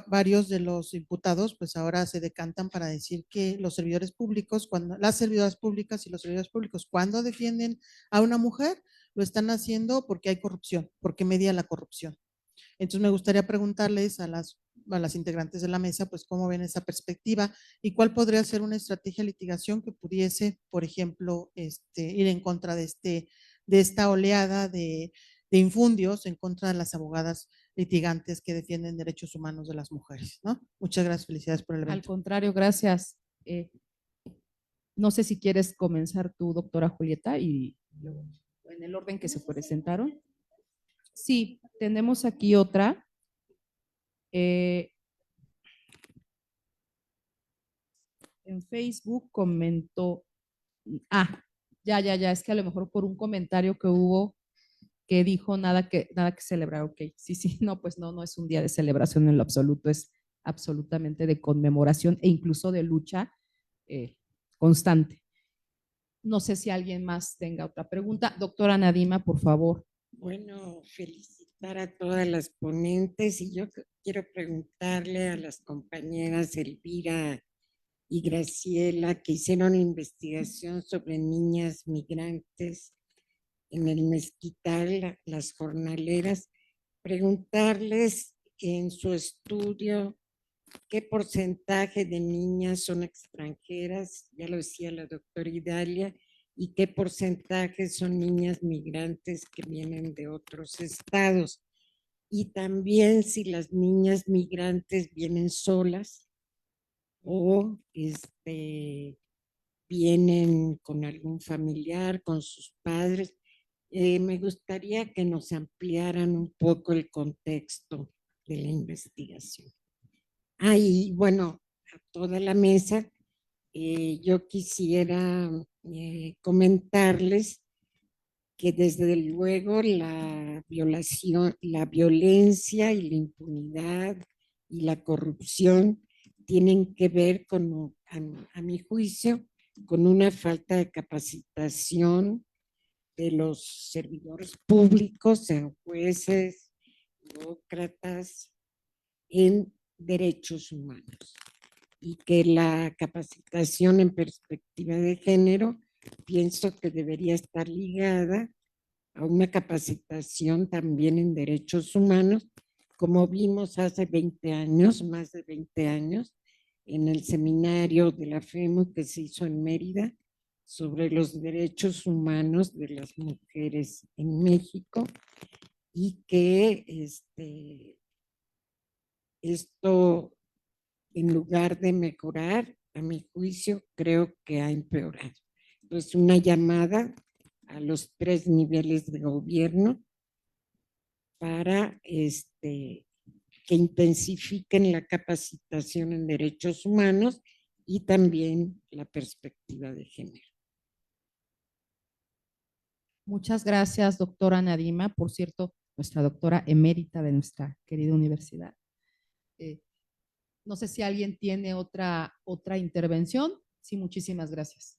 varios de los imputados pues ahora se decantan para decir que los servidores públicos, las servidoras públicas y los servidores públicos cuando defienden a una mujer, lo están haciendo porque hay corrupción, porque media la corrupción. Entonces me gustaría preguntarles a las integrantes de la mesa, pues cómo ven esa perspectiva y cuál podría ser una estrategia de litigación que pudiese, por ejemplo, ir en contra de esta oleada de infundios en contra de las abogadas litigantes que defienden derechos humanos de las mujeres, ¿no? Muchas gracias, felicidades por el evento. Al contrario, gracias. No sé si quieres comenzar tú, doctora Julieta, y luego, en el orden que se presentaron. Sí, tenemos aquí otra. En Facebook comentó, ya, es que a lo mejor por un comentario que hubo que dijo nada que celebrar, ok, sí, no, pues no es un día de celebración en lo absoluto, es absolutamente de conmemoración e incluso de lucha constante. No sé si alguien más tenga otra pregunta. Doctora Nadima, por favor. Bueno, felicitar a todas las ponentes y yo quiero preguntarle a las compañeras Elvira y Graciela que hicieron investigación sobre niñas migrantes en el Mezquital, las jornaleras, preguntarles en su estudio qué porcentaje de niñas son extranjeras, ya lo decía la doctora Idalia, y qué porcentaje son niñas migrantes que vienen de otros estados. Y también si las niñas migrantes vienen solas o vienen con algún familiar, con sus padres. Me gustaría que nos ampliaran un poco el contexto de la investigación. Y bueno, a toda la mesa, yo quisiera comentarles que desde luego la violación, la violencia y la impunidad y la corrupción tienen que ver con, a mi juicio, con una falta de capacitación de los servidores públicos, sean jueces, burócratas, en derechos humanos. Y que la capacitación en perspectiva de género pienso que debería estar ligada a una capacitación también en derechos humanos, como vimos hace 20 años, más de 20 años, en el seminario de la FEMU que se hizo en Mérida sobre los derechos humanos de las mujeres en México, y que esto, en lugar de mejorar, a mi juicio, creo que ha empeorado. Entonces, una llamada a los 3 niveles de gobierno para que intensifiquen la capacitación en derechos humanos y también la perspectiva de género. Muchas gracias, doctora Nadima. Por cierto, nuestra doctora emérita de nuestra querida universidad. No sé si alguien tiene otra intervención. Sí, muchísimas gracias.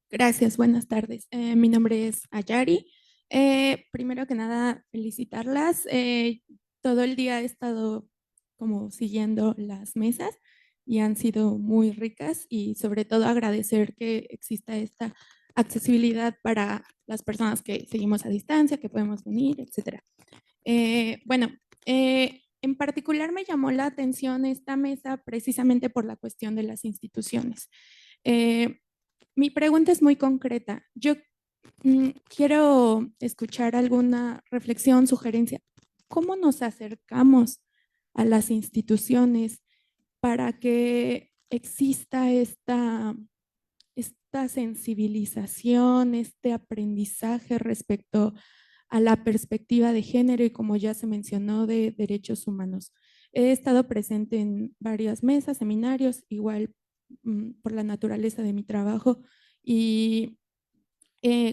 Gracias, buenas tardes. Mi nombre es Ayari. Primero que nada, felicitarlas. Todo el día he estado como siguiendo las mesas y han sido muy ricas, y sobre todo agradecer que exista esta accesibilidad para las personas que seguimos a distancia, que podemos venir, etc. Bueno, en particular me llamó la atención esta mesa precisamente por la cuestión de las instituciones. Mi pregunta es muy concreta. Yo quiero escuchar alguna reflexión, sugerencia. ¿Cómo nos acercamos a las instituciones para que exista esta sensibilización, este aprendizaje respecto a la perspectiva de género y, como ya se mencionó, de derechos humanos? He estado presente en varias mesas, seminarios, igual por la naturaleza de mi trabajo, y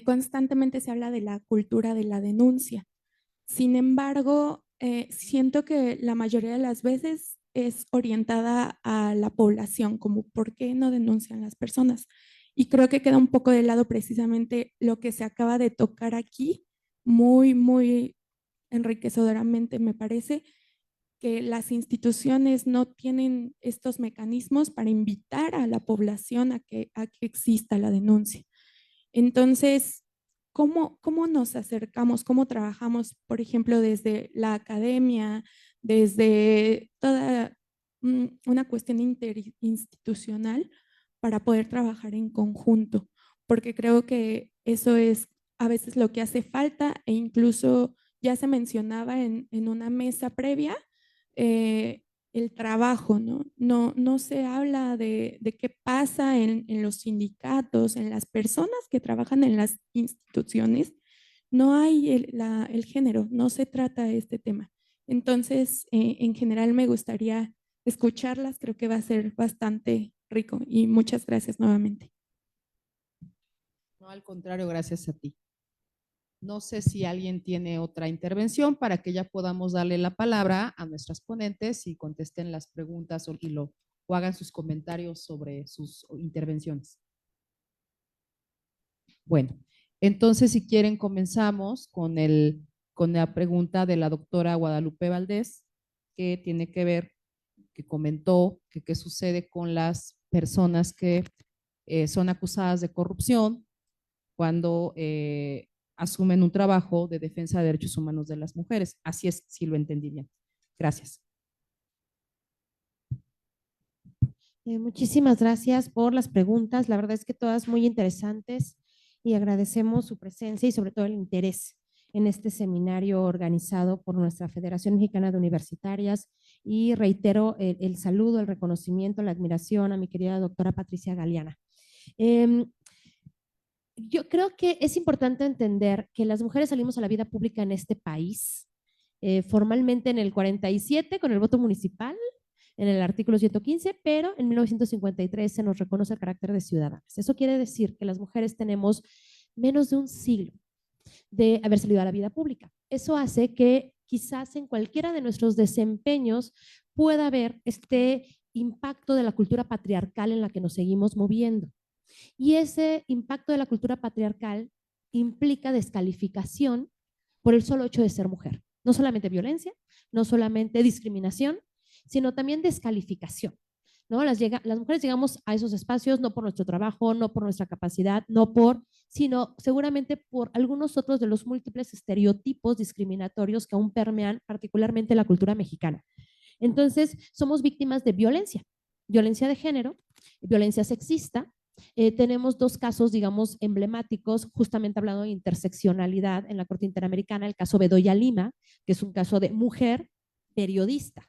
constantemente se habla de la cultura de la denuncia. Sin embargo, siento que la mayoría de las veces es orientada a la población, como por qué no denuncian las personas. Y creo que queda un poco de lado precisamente lo que se acaba de tocar aquí, muy, muy enriquecedoramente me parece, que las instituciones no tienen estos mecanismos para invitar a la población a que exista la denuncia. Entonces, ¿cómo nos acercamos, cómo trabajamos, por ejemplo, desde la academia, desde toda una cuestión interinstitucional para poder trabajar en conjunto? Porque creo que eso es a veces lo que hace falta, e incluso ya se mencionaba en una mesa previa, el trabajo, ¿no? No se habla de qué pasa en los sindicatos, en las personas que trabajan en las instituciones. No hay el género, no se trata de este tema. Entonces, en general me gustaría escucharlas, creo que va a ser bastante rico, y muchas gracias nuevamente. No, al contrario, gracias a ti. No sé si alguien tiene otra intervención para que ya podamos darle la palabra a nuestras ponentes y contesten las preguntas o hagan sus comentarios sobre sus intervenciones. Bueno, entonces si quieren comenzamos con la pregunta de la doctora Guadalupe Valdés, que tiene que ver, que comentó que qué sucede con las personas que son acusadas de corrupción cuando asumen un trabajo de defensa de derechos humanos de las mujeres. Así es, si lo entendí bien. Gracias. Muchísimas gracias por las preguntas. La verdad es que todas muy interesantes, y agradecemos su presencia y sobre todo el interés en este seminario organizado por nuestra Federación Mexicana de Universitarias. Y reitero el saludo, el reconocimiento, la admiración a mi querida doctora Patricia Galeana. Yo creo que es importante entender que las mujeres salimos a la vida pública en este país formalmente en el 47 con el voto municipal, en el artículo 115, pero en 1953 se nos reconoce el carácter de ciudadanas. Eso quiere decir que las mujeres tenemos menos de un siglo de haber salido a la vida pública. Eso hace que quizás en cualquiera de nuestros desempeños pueda haber este impacto de la cultura patriarcal en la que nos seguimos moviendo. Y ese impacto de la cultura patriarcal implica descalificación por el solo hecho de ser mujer. No solamente violencia, no solamente discriminación, sino también descalificación, ¿no? Las mujeres llegamos a esos espacios no por nuestro trabajo, no por nuestra capacidad, sino seguramente por algunos otros de los múltiples estereotipos discriminatorios que aún permean particularmente la cultura mexicana. Entonces, somos víctimas de violencia de género, violencia sexista. Tenemos dos casos, digamos, emblemáticos, justamente hablando de interseccionalidad en la Corte Interamericana, el caso Bedoya Lima, que es un caso de mujer periodista,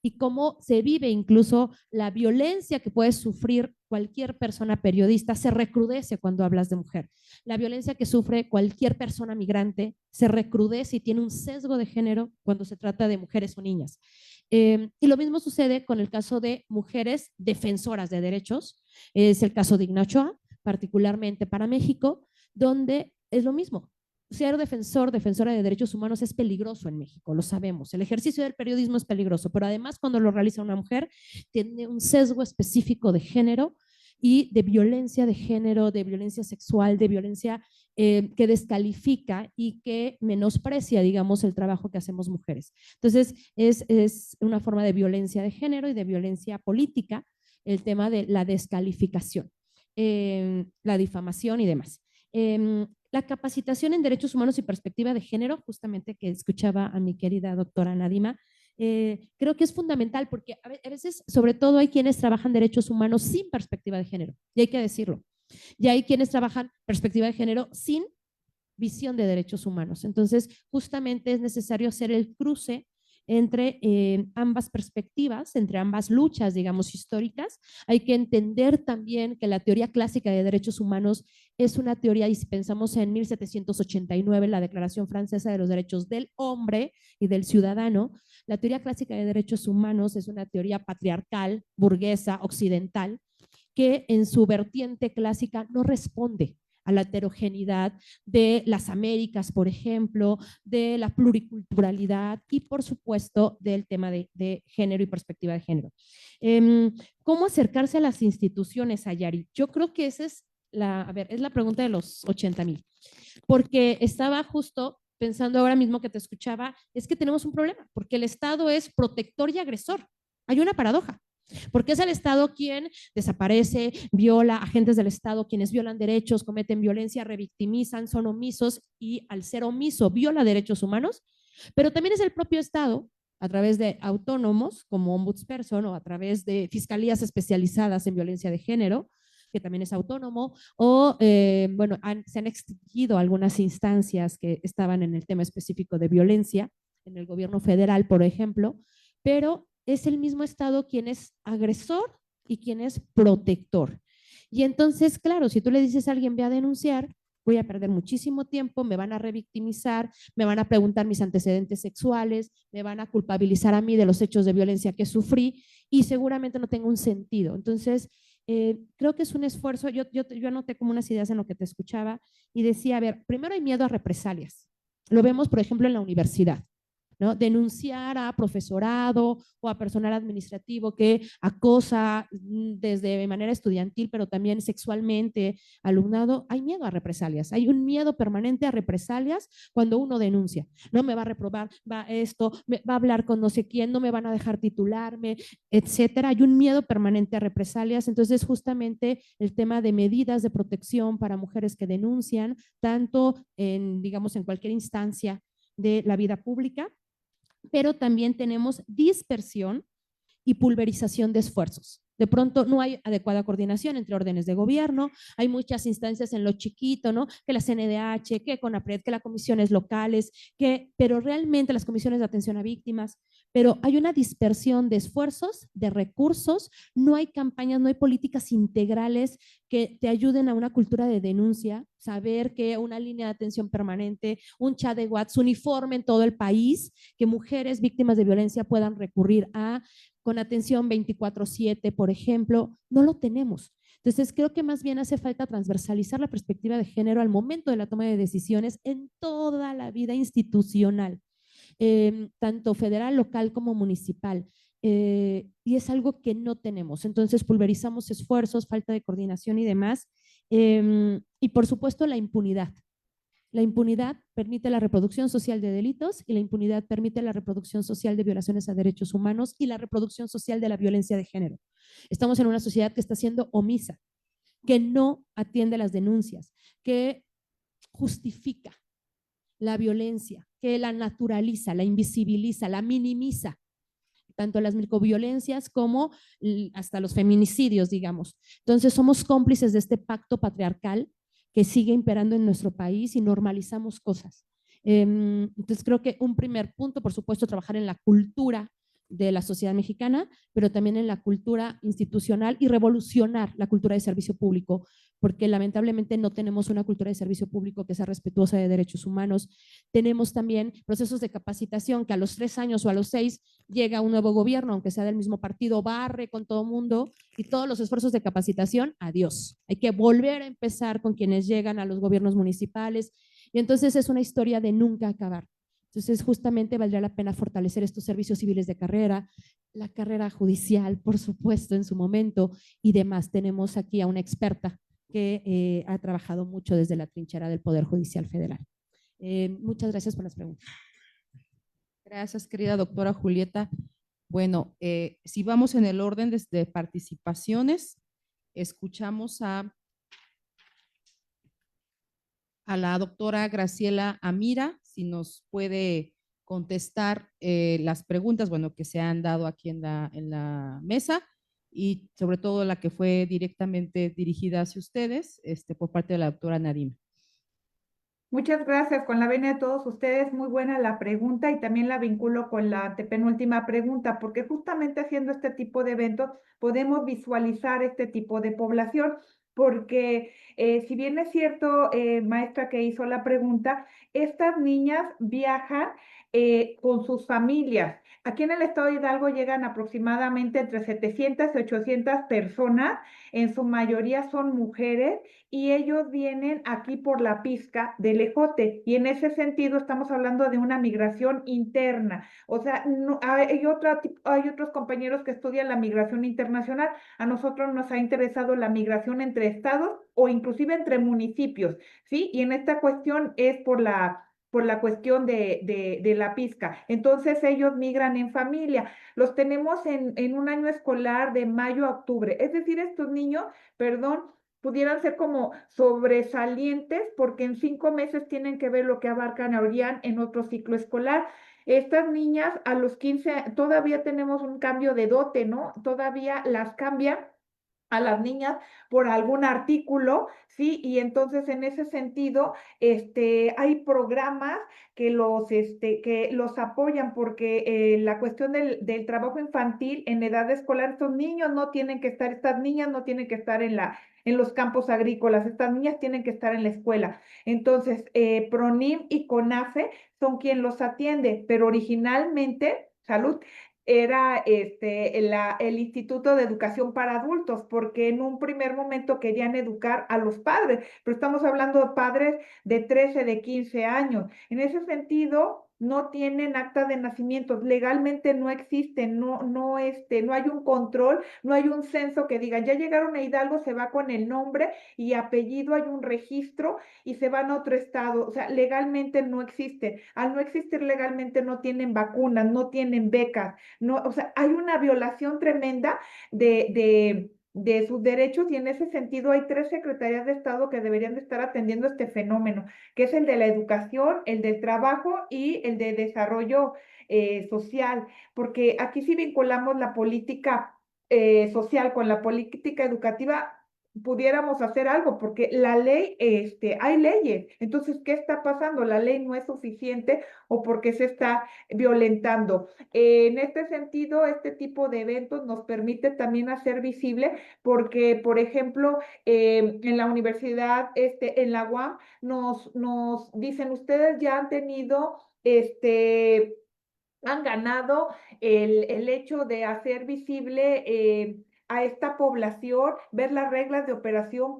y cómo se vive incluso la violencia que puede sufrir cualquier persona periodista se recrudece cuando hablas de mujer. La violencia que sufre cualquier persona migrante se recrudece y tiene un sesgo de género cuando se trata de mujeres o niñas. Y lo mismo sucede con el caso de mujeres defensoras de derechos. Es el caso de Igna Ochoa, particularmente para México, donde es lo mismo. Ser defensora de derechos humanos es peligroso en México, lo sabemos. El ejercicio del periodismo es peligroso, pero además cuando lo realiza una mujer tiene un sesgo específico de género y de violencia de género, de violencia sexual, de violencia que descalifica y que menosprecia, digamos, el trabajo que hacemos mujeres. Entonces, es una forma de violencia de género y de violencia política el tema de la descalificación. la difamación y demás. La capacitación en derechos humanos y perspectiva de género, justamente que escuchaba a mi querida doctora Nadima, creo que es fundamental porque a veces, sobre todo, hay quienes trabajan derechos humanos sin perspectiva de género, y hay que decirlo. Y hay quienes trabajan perspectiva de género sin visión de derechos humanos. Entonces, justamente es necesario hacer el cruce entre ambas perspectivas, entre ambas luchas, digamos, históricas. Hay que entender también que la teoría clásica de derechos humanos es una teoría, y si pensamos en 1789, la Declaración Francesa de los Derechos del Hombre y del Ciudadano, la teoría clásica de derechos humanos es una teoría patriarcal, burguesa, occidental, que en su vertiente clásica no responde a la heterogeneidad de las Américas, por ejemplo, de la pluriculturalidad y, por supuesto, del tema de género y perspectiva de género. ¿Cómo acercarse a las instituciones, Ayari? Yo creo que esa es es la pregunta de los 80,000, porque estaba justo pensando ahora mismo que te escuchaba, es que tenemos un problema, porque el Estado es protector y agresor. Hay una paradoja. Porque es el Estado quien desaparece, viola, agentes del Estado quienes violan derechos, cometen violencia, revictimizan, son omisos y al ser omiso viola derechos humanos, pero también es el propio Estado a través de autónomos como ombudsperson o a través de fiscalías especializadas en violencia de género, que también es autónomo, o bueno, se han extinguido algunas instancias que estaban en el tema específico de violencia, en el gobierno federal, por ejemplo, pero es el mismo Estado quien es agresor y quien es protector. Y entonces, claro, si tú le dices a alguien, ve a denunciar, voy a perder muchísimo tiempo, me van a revictimizar, me van a preguntar mis antecedentes sexuales, me van a culpabilizar a mí de los hechos de violencia que sufrí y seguramente no tengo un sentido. Entonces, creo que es un esfuerzo. Yo anoté como unas ideas en lo que te escuchaba y decía, a ver, primero hay miedo a represalias. Lo vemos, por ejemplo, en la universidad. ¿No? Denunciar a profesorado o a personal administrativo que acosa desde manera estudiantil, pero también sexualmente alumnado, hay miedo a represalias, hay un miedo permanente a represalias cuando uno denuncia. No me va a reprobar, va a hablar con no sé quién, no me van a dejar titularme, etcétera. Hay un miedo permanente a represalias. Entonces, justamente el tema de medidas de protección para mujeres que denuncian, tanto digamos, en cualquier instancia de la vida pública, pero también tenemos dispersión y pulverización de esfuerzos. De pronto no hay adecuada coordinación entre órdenes de gobierno, hay muchas instancias en lo chiquito, ¿no? Que la CNDH, que CONAPRED, que las comisiones locales, pero realmente las comisiones de atención a víctimas, pero hay una dispersión de esfuerzos, de recursos, no hay campañas, no hay políticas integrales que te ayuden a una cultura de denuncia, saber que una línea de atención permanente, un chat de WhatsApp uniforme en todo el país, que mujeres víctimas de violencia puedan recurrir con atención 24/7, por ejemplo, no lo tenemos. Entonces, creo que más bien hace falta transversalizar la perspectiva de género al momento de la toma de decisiones en toda la vida institucional, tanto federal, local como municipal. Y es algo que no tenemos. Entonces, pulverizamos esfuerzos, falta de coordinación y demás. Y por supuesto, la impunidad. La impunidad permite la reproducción social de delitos y la impunidad permite la reproducción social de violaciones a derechos humanos y la reproducción social de la violencia de género. Estamos en una sociedad que está siendo omisa, que no atiende las denuncias, que justifica la violencia, que la naturaliza, la invisibiliza, la minimiza, tanto las microviolencias como hasta los feminicidios, digamos. Entonces somos cómplices de este pacto patriarcal que sigue imperando en nuestro país y normalizamos cosas. Entonces creo que un primer punto, por supuesto, trabajar en la cultura de la sociedad mexicana, pero también en la cultura institucional y revolucionar la cultura de servicio público, porque lamentablemente no tenemos una cultura de servicio público que sea respetuosa de derechos humanos. Tenemos también procesos de capacitación que a los 3 años o a los 6 llega un nuevo gobierno, aunque sea del mismo partido, barre con todo mundo y todos los esfuerzos de capacitación, adiós. Hay que volver a empezar con quienes llegan a los gobiernos municipales y entonces es una historia de nunca acabar. Entonces, justamente valdría la pena fortalecer estos servicios civiles de carrera, la carrera judicial, por supuesto, en su momento y demás. Tenemos aquí a una experta que ha trabajado mucho desde la trinchera del Poder Judicial Federal. Muchas gracias por las preguntas. Gracias, querida doctora Julieta. Bueno, si vamos en el orden de participaciones, escuchamos a a la doctora Graciela Amira, si nos puede contestar las preguntas, bueno, que se han dado aquí en la mesa y sobre todo la que fue directamente dirigida hacia ustedes por parte de la doctora Nadim. Muchas gracias, con la venia de todos ustedes, muy buena la pregunta y también la vinculo con la antepenúltima pregunta, porque justamente haciendo este tipo de eventos podemos visualizar este tipo de población, porque si bien es cierto, maestra que hizo la pregunta, estas niñas viajan con sus familias. Aquí en el estado de Hidalgo llegan aproximadamente entre 700 y 800 personas, en su mayoría son mujeres y ellos vienen aquí por la pizca del ejote. Y en ese sentido estamos hablando de una migración interna. O sea, no, hay otros compañeros que estudian la migración internacional. A nosotros nos ha interesado la migración entre estados o inclusive entre municipios, ¿sí? Y en esta cuestión es por la cuestión de la pizca. Entonces ellos migran en familia. Los tenemos en un año escolar de mayo a octubre. Es decir, estos niños, perdón, pudieran ser como sobresalientes porque en 5 meses tienen que ver lo que abarcan ahora en otro ciclo escolar. Estas niñas a los 15 todavía tenemos un cambio de dote, ¿no? Todavía las cambian a las niñas por algún artículo, ¿sí? Y entonces en ese sentido, hay programas que los apoyan porque la cuestión del trabajo infantil en edad escolar, estos niños no tienen que estar, estas niñas no tienen que estar en los campos agrícolas, estas niñas tienen que estar en la escuela. Entonces, PRONIM y CONAFE son quien los atiende, pero originalmente, salud, era el Instituto de Educación para Adultos, porque en un primer momento querían educar a los padres, pero estamos hablando de padres de 13, de 15 años. En ese sentido, no tienen acta de nacimiento, legalmente no existen, no hay un control, no hay un censo que diga, ya llegaron a Hidalgo, se va con el nombre y apellido, hay un registro y se van a otro estado, o sea, legalmente no existen. Al no existir legalmente no tienen vacunas, no tienen becas, no, o sea, hay una violación tremenda de sus derechos y en ese sentido hay 3 secretarías de Estado que deberían de estar atendiendo este fenómeno, que es el de la educación, el del trabajo y el de desarrollo social, porque aquí sí vinculamos la política social con la política educativa, pudiéramos hacer algo, porque la ley, hay leyes. Entonces, ¿qué está pasando? La ley no es suficiente o porque se está violentando. En este sentido, este tipo de eventos nos permite también hacer visible, porque, por ejemplo, en la universidad, en la UAM, nos dicen, ustedes ya han tenido, han ganado el hecho de hacer visible a esta población, ver las reglas de operación,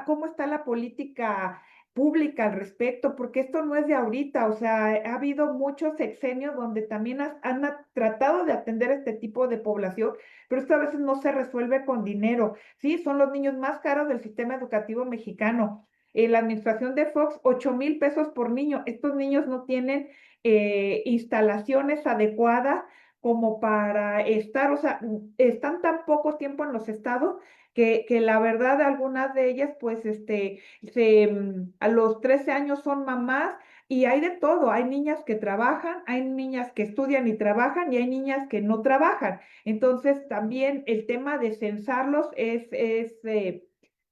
cómo está la política pública al respecto, porque esto no es de ahorita, o sea, ha habido muchos sexenios donde también han tratado de atender este tipo de población, pero esto a veces no se resuelve con dinero, ¿sí? Son los niños más caros del sistema educativo mexicano. En la administración de Fox, 8,000 pesos por niño. Estos niños no tienen instalaciones adecuadas como para estar, o sea, están tan poco tiempo en los estados que la verdad algunas de ellas pues a los 13 años son mamás y hay de todo, hay niñas que trabajan, hay niñas que estudian y trabajan y hay niñas que no trabajan. Entonces también el tema de censarlos es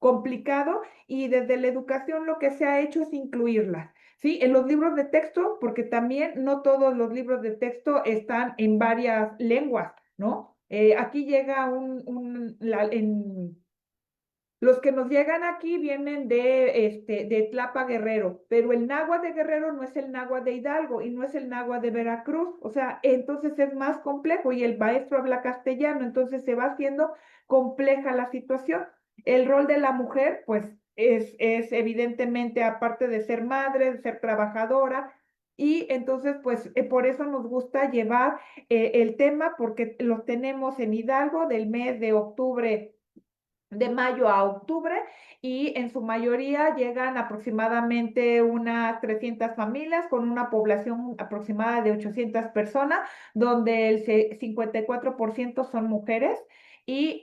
complicado y desde la educación lo que se ha hecho es incluirlas. Sí, en los libros de texto, porque también no todos los libros de texto están en varias lenguas, ¿no? Aquí llega los que nos llegan aquí vienen de Tlapa Guerrero, pero el náhuatl de Guerrero no es el náhuatl de Hidalgo y no es el náhuatl de Veracruz, o sea, entonces es más complejo y el maestro habla castellano, entonces se va haciendo compleja la situación. El rol de la mujer, pues, es evidentemente, aparte de ser madre, de ser trabajadora, y entonces, pues, por eso nos gusta llevar el tema, porque los tenemos en Hidalgo del mes de octubre, de mayo a octubre, y en su mayoría llegan aproximadamente unas 300 familias con una población aproximada de 800 personas, donde el 54% son mujeres y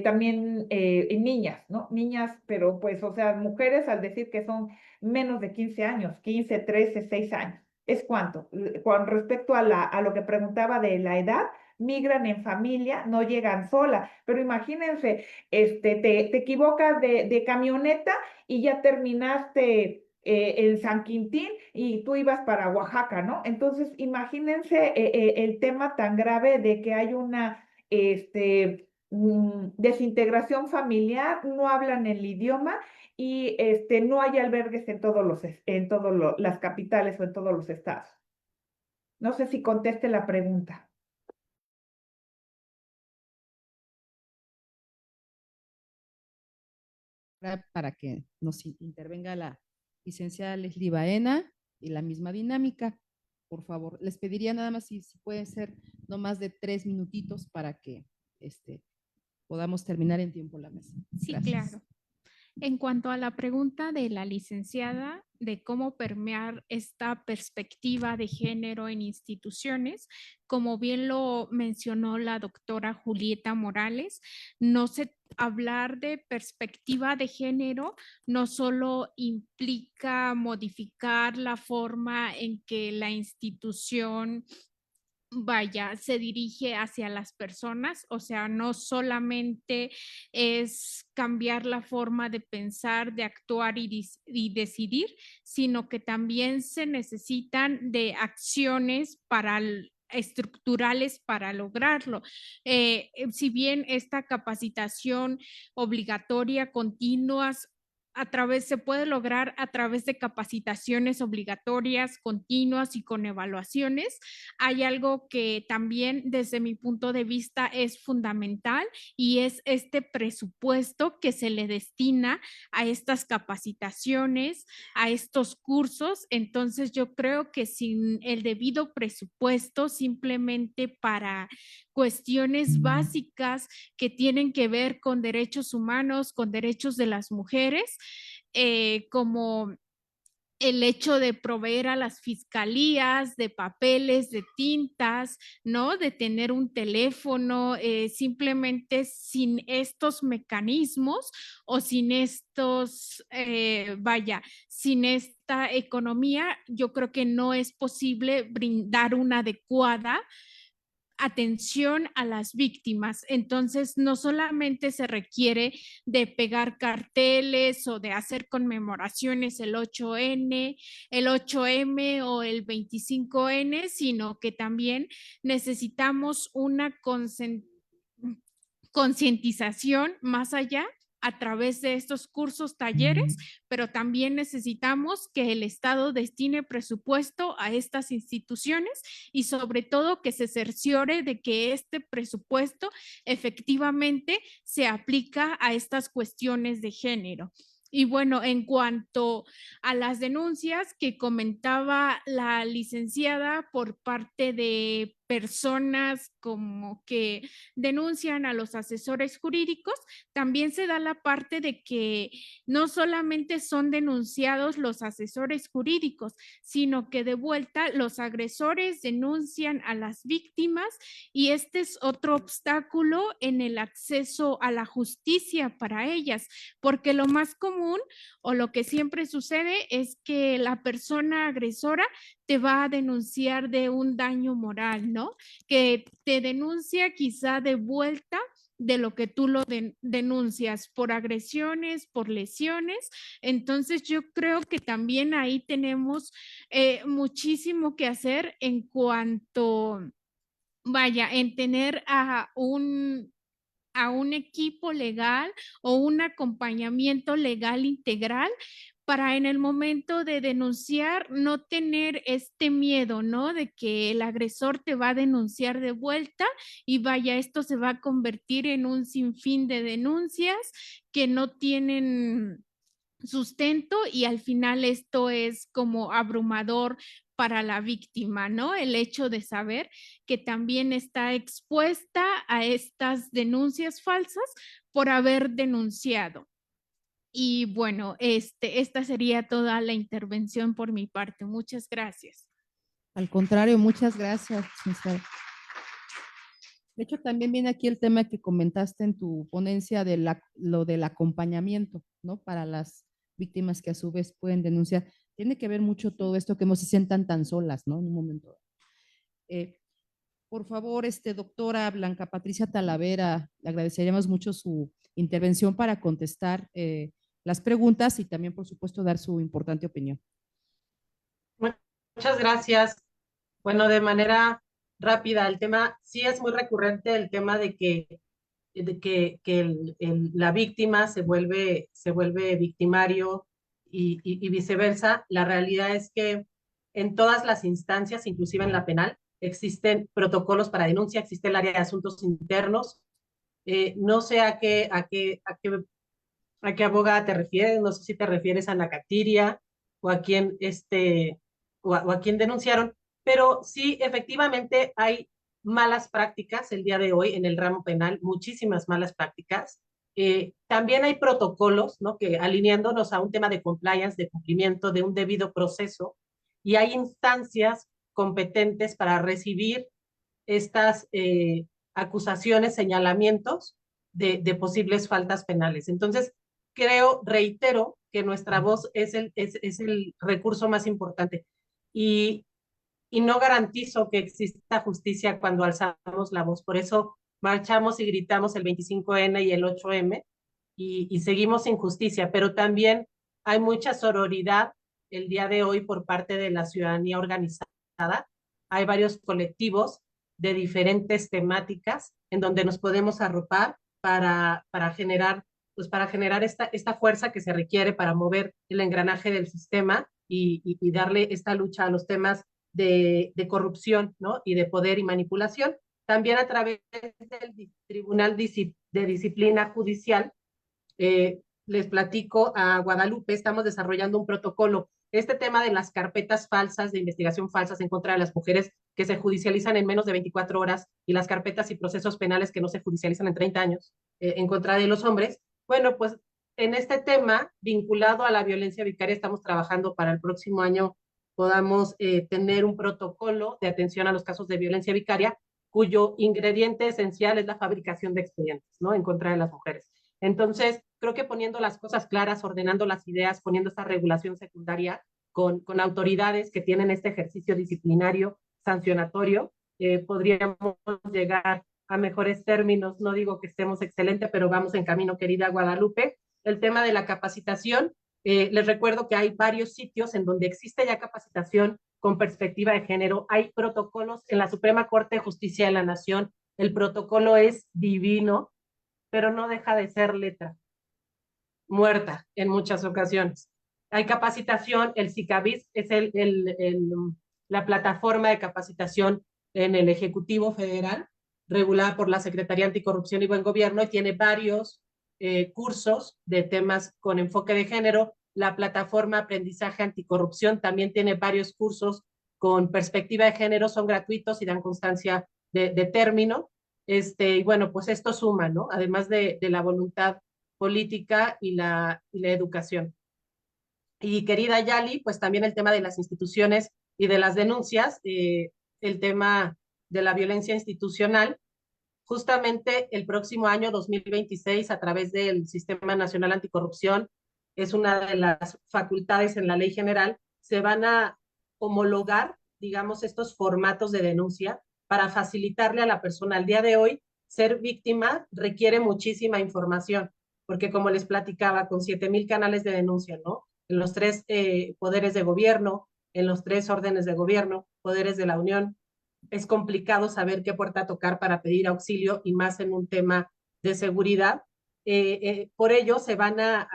también niñas, ¿no? Niñas, pero pues, o sea, mujeres al decir que son menos de 15 años, 15, 13, 6 años. ¿Es cuánto? Con respecto a lo que preguntaba de la edad, migran en familia, no llegan sola, pero imagínense, te equivocas de camioneta y ya terminaste en San Quintín y tú ibas para Oaxaca, ¿no? Entonces, imagínense el tema tan grave de que hay una desintegración familiar, no hablan el idioma y no hay albergues en todas las capitales o en todos los estados. No sé si conteste la pregunta. Para que nos intervenga la licenciada Leslie Baena y la misma dinámica. Por favor, les pediría nada más si pueden ser no más de 3 minutitos para que podamos terminar en tiempo la mesa. Sí, Gracias. claro. En cuanto a la pregunta de la licenciada de cómo permear esta perspectiva de género en instituciones, como bien lo mencionó la doctora Julieta Morales, hablar de perspectiva de género no solo implica modificar la forma en que la institución se dirige hacia las personas, o sea, no solamente es cambiar la forma de pensar, de actuar y decidir, sino que también se necesitan de acciones estructurales para lograrlo. Si bien esta capacitación obligatoria, continuas, se puede lograr a través de capacitaciones obligatorias, continuas y con evaluaciones. Hay algo que también desde mi punto de vista es fundamental y es este presupuesto que se le destina a estas capacitaciones, a estos cursos. Entonces yo creo que sin el debido presupuesto, simplemente para cuestiones básicas que tienen que ver con derechos humanos, con derechos de las mujeres, como el hecho de proveer a las fiscalías de papeles, de tintas, ¿no? De tener un teléfono, simplemente sin estos mecanismos o sin sin esta economía, yo creo que no es posible brindar una adecuada atención a las víctimas. Entonces, no solamente se requiere de pegar carteles o de hacer conmemoraciones el 8N, el 8M o el 25N, sino que también necesitamos una concientización más allá a través de estos cursos, talleres, pero también necesitamos que el Estado destine presupuesto a estas instituciones y sobre todo que se cerciore de que este presupuesto efectivamente se aplica a estas cuestiones de género. Y bueno, en cuanto a las denuncias que comentaba la licenciada por parte de personas como que denuncian a los asesores jurídicos, también se da la parte de que no solamente son denunciados los asesores jurídicos, sino que de vuelta los agresores denuncian a las víctimas y este es otro obstáculo en el acceso a la justicia para ellas, porque lo más común o lo que siempre sucede es que la persona agresora te va a denunciar de un daño moral, ¿no? Que te denuncia quizá de vuelta de lo que tú lo denuncias por agresiones, por lesiones. Entonces yo creo que también ahí tenemos muchísimo que hacer en cuanto, en tener a un equipo legal o un acompañamiento legal integral para en el momento de denunciar no tener este miedo, ¿no? De que el agresor te va a denunciar de vuelta y esto se va a convertir en un sinfín de denuncias que no tienen sustento y al final esto es como abrumador para la víctima, ¿no? El hecho de saber que también está expuesta a estas denuncias falsas por haber denunciado. Y bueno, esta sería toda la intervención por mi parte. Muchas gracias. Al contrario, muchas gracias. De hecho, también viene aquí el tema que comentaste en tu ponencia de lo del acompañamiento, ¿no? Para las víctimas que a su vez pueden denunciar. Tiene que ver mucho todo esto, que no se sientan tan solas, ¿no? En un momento. Por favor, doctora Blanca Patricia Talavera, le agradeceríamos mucho su intervención para contestar las preguntas y también, por supuesto, dar su importante opinión. Muchas gracias. Bueno, de manera rápida, el tema sí es muy recurrente, el tema de que la víctima se vuelve victimario y viceversa. La realidad es que en todas las instancias, inclusive en la penal, existen protocolos para denuncia, existe el área de asuntos internos. No sé a qué abogada te refieres, no sé si te refieres a Nacatiria o a quién o a quién denunciaron, pero sí, efectivamente hay malas prácticas el día de hoy en el ramo penal, muchísimas malas prácticas. También hay protocolos, ¿no? Que alineándonos a un tema de compliance, de cumplimiento, de un debido proceso, y hay instancias competentes para recibir estas acusaciones, señalamientos de posibles faltas penales. Entonces, reitero, que nuestra voz es el recurso más importante. Y no garantizo que exista justicia cuando alzamos la voz. Por eso marchamos y gritamos el 25N y el 8M y seguimos sin justicia, pero también hay mucha sororidad el día de hoy por parte de la ciudadanía organizada. Hay varios colectivos de diferentes temáticas en donde nos podemos arropar para generar esta fuerza que se requiere para mover el engranaje del sistema y darle esta lucha a los temas de corrupción, ¿no? Y de poder y manipulación. También a través del Tribunal de Disciplina Judicial, les platico a Guadalupe, estamos desarrollando un protocolo. Este tema de las carpetas falsas, de investigación falsas en contra de las mujeres que se judicializan en menos de 24 horas y las carpetas y procesos penales que no se judicializan en 30 años en contra de los hombres. Bueno, pues en este tema vinculado a la violencia vicaria estamos trabajando para el próximo año podamos tener un protocolo de atención a los casos de violencia vicaria cuyo ingrediente esencial es la fabricación de expedientes, ¿no? En contra de las mujeres. Entonces, creo que poniendo las cosas claras, ordenando las ideas, poniendo esta regulación secundaria con autoridades que tienen este ejercicio disciplinario, sancionatorio, podríamos llegar a mejores términos. No digo que estemos excelentes, pero vamos en camino, querida Guadalupe. El tema de la capacitación, les recuerdo que hay varios sitios en donde existe ya capacitación con perspectiva de género. Hay protocolos en la Suprema Corte de Justicia de la Nación. El protocolo es divino, pero no deja de ser letra muerta en muchas ocasiones. Hay capacitación, el CICABIS es la plataforma de capacitación en el Ejecutivo Federal, regulada por la Secretaría Anticorrupción y Buen Gobierno, y tiene varios cursos de temas con enfoque de género. La plataforma Aprendizaje Anticorrupción también tiene varios cursos con perspectiva de género, son gratuitos y dan constancia de término. Y bueno, pues esto suma, ¿no? Además de la voluntad política y la educación. Y querida Yali, pues también el tema de las instituciones y de las denuncias, el tema de la violencia institucional. Justamente el próximo año 2026, a través del Sistema Nacional Anticorrupción, es una de las facultades en la Ley General, se van a homologar, digamos, estos formatos de denuncia para facilitarle a la persona. Al día de hoy, ser víctima requiere muchísima información, porque como les platicaba, con 7,000 canales de denuncia, ¿no? En los 3 poderes de gobierno, en los 3 órdenes de gobierno, poderes de la Unión, es complicado saber qué puerta tocar para pedir auxilio y más en un tema de seguridad. Por ello se van a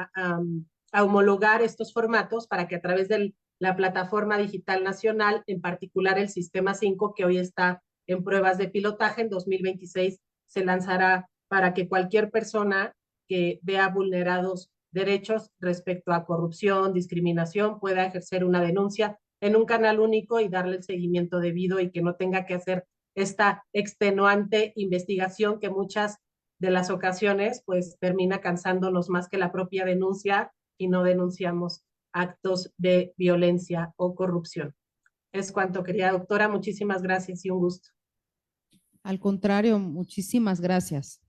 homologar estos formatos para que a través de la plataforma digital nacional, en particular el Sistema 5, que hoy está en pruebas de pilotaje, en 2026 se lanzará para que cualquier persona que vea vulnerados derechos respecto a corrupción, discriminación, pueda ejercer una denuncia en un canal único y darle el seguimiento debido y que no tenga que hacer esta extenuante investigación que muchas de las ocasiones pues termina cansándonos más que la propia denuncia y no denunciamos actos de violencia o corrupción. Es cuanto, querida doctora. Muchísimas gracias y un gusto. Al contrario, muchísimas gracias.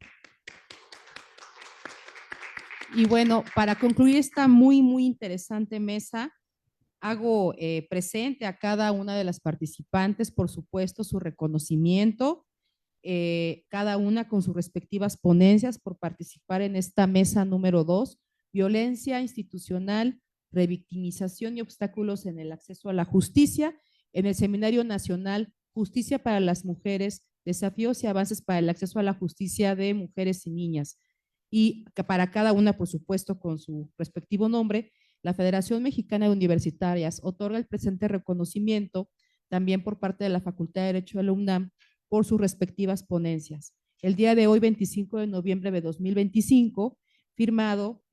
Y bueno, para concluir esta muy interesante mesa, hago presente a cada una de las participantes, por supuesto, su reconocimiento, cada una con sus respectivas ponencias por participar en esta mesa número 2, violencia institucional, revictimización y obstáculos en el acceso a la justicia, en el Seminario Nacional Justicia para las Mujeres, desafíos y avances para el acceso a la justicia de mujeres y niñas. Y para cada una, por supuesto, con su respectivo nombre, la Federación Mexicana de Universitarias otorga el presente reconocimiento también por parte de la Facultad de Derecho de la UNAM por sus respectivas ponencias. El día de hoy, 25 de noviembre de 2025, firmado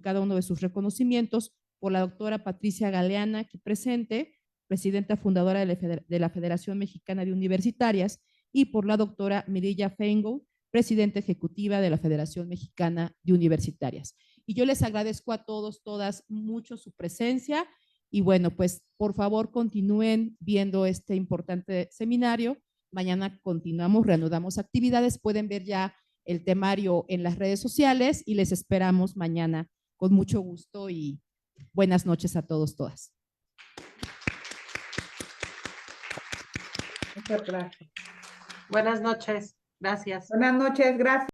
cada uno de sus reconocimientos por la doctora Patricia Galeana, aquí presente, presidenta fundadora de la Federación Mexicana de Universitarias, y por la doctora Mirilla Feingold, presidenta ejecutiva de la Federación Mexicana de Universitarias. Y yo les agradezco a todos, todas, mucho su presencia. Y bueno, pues por favor continúen viendo este importante seminario. Mañana continuamos, reanudamos actividades. Pueden ver ya el temario en las redes sociales y les esperamos mañana con mucho gusto y buenas noches a todos, todas. Muchas gracias. Buenas noches. Gracias. Buenas noches, gracias.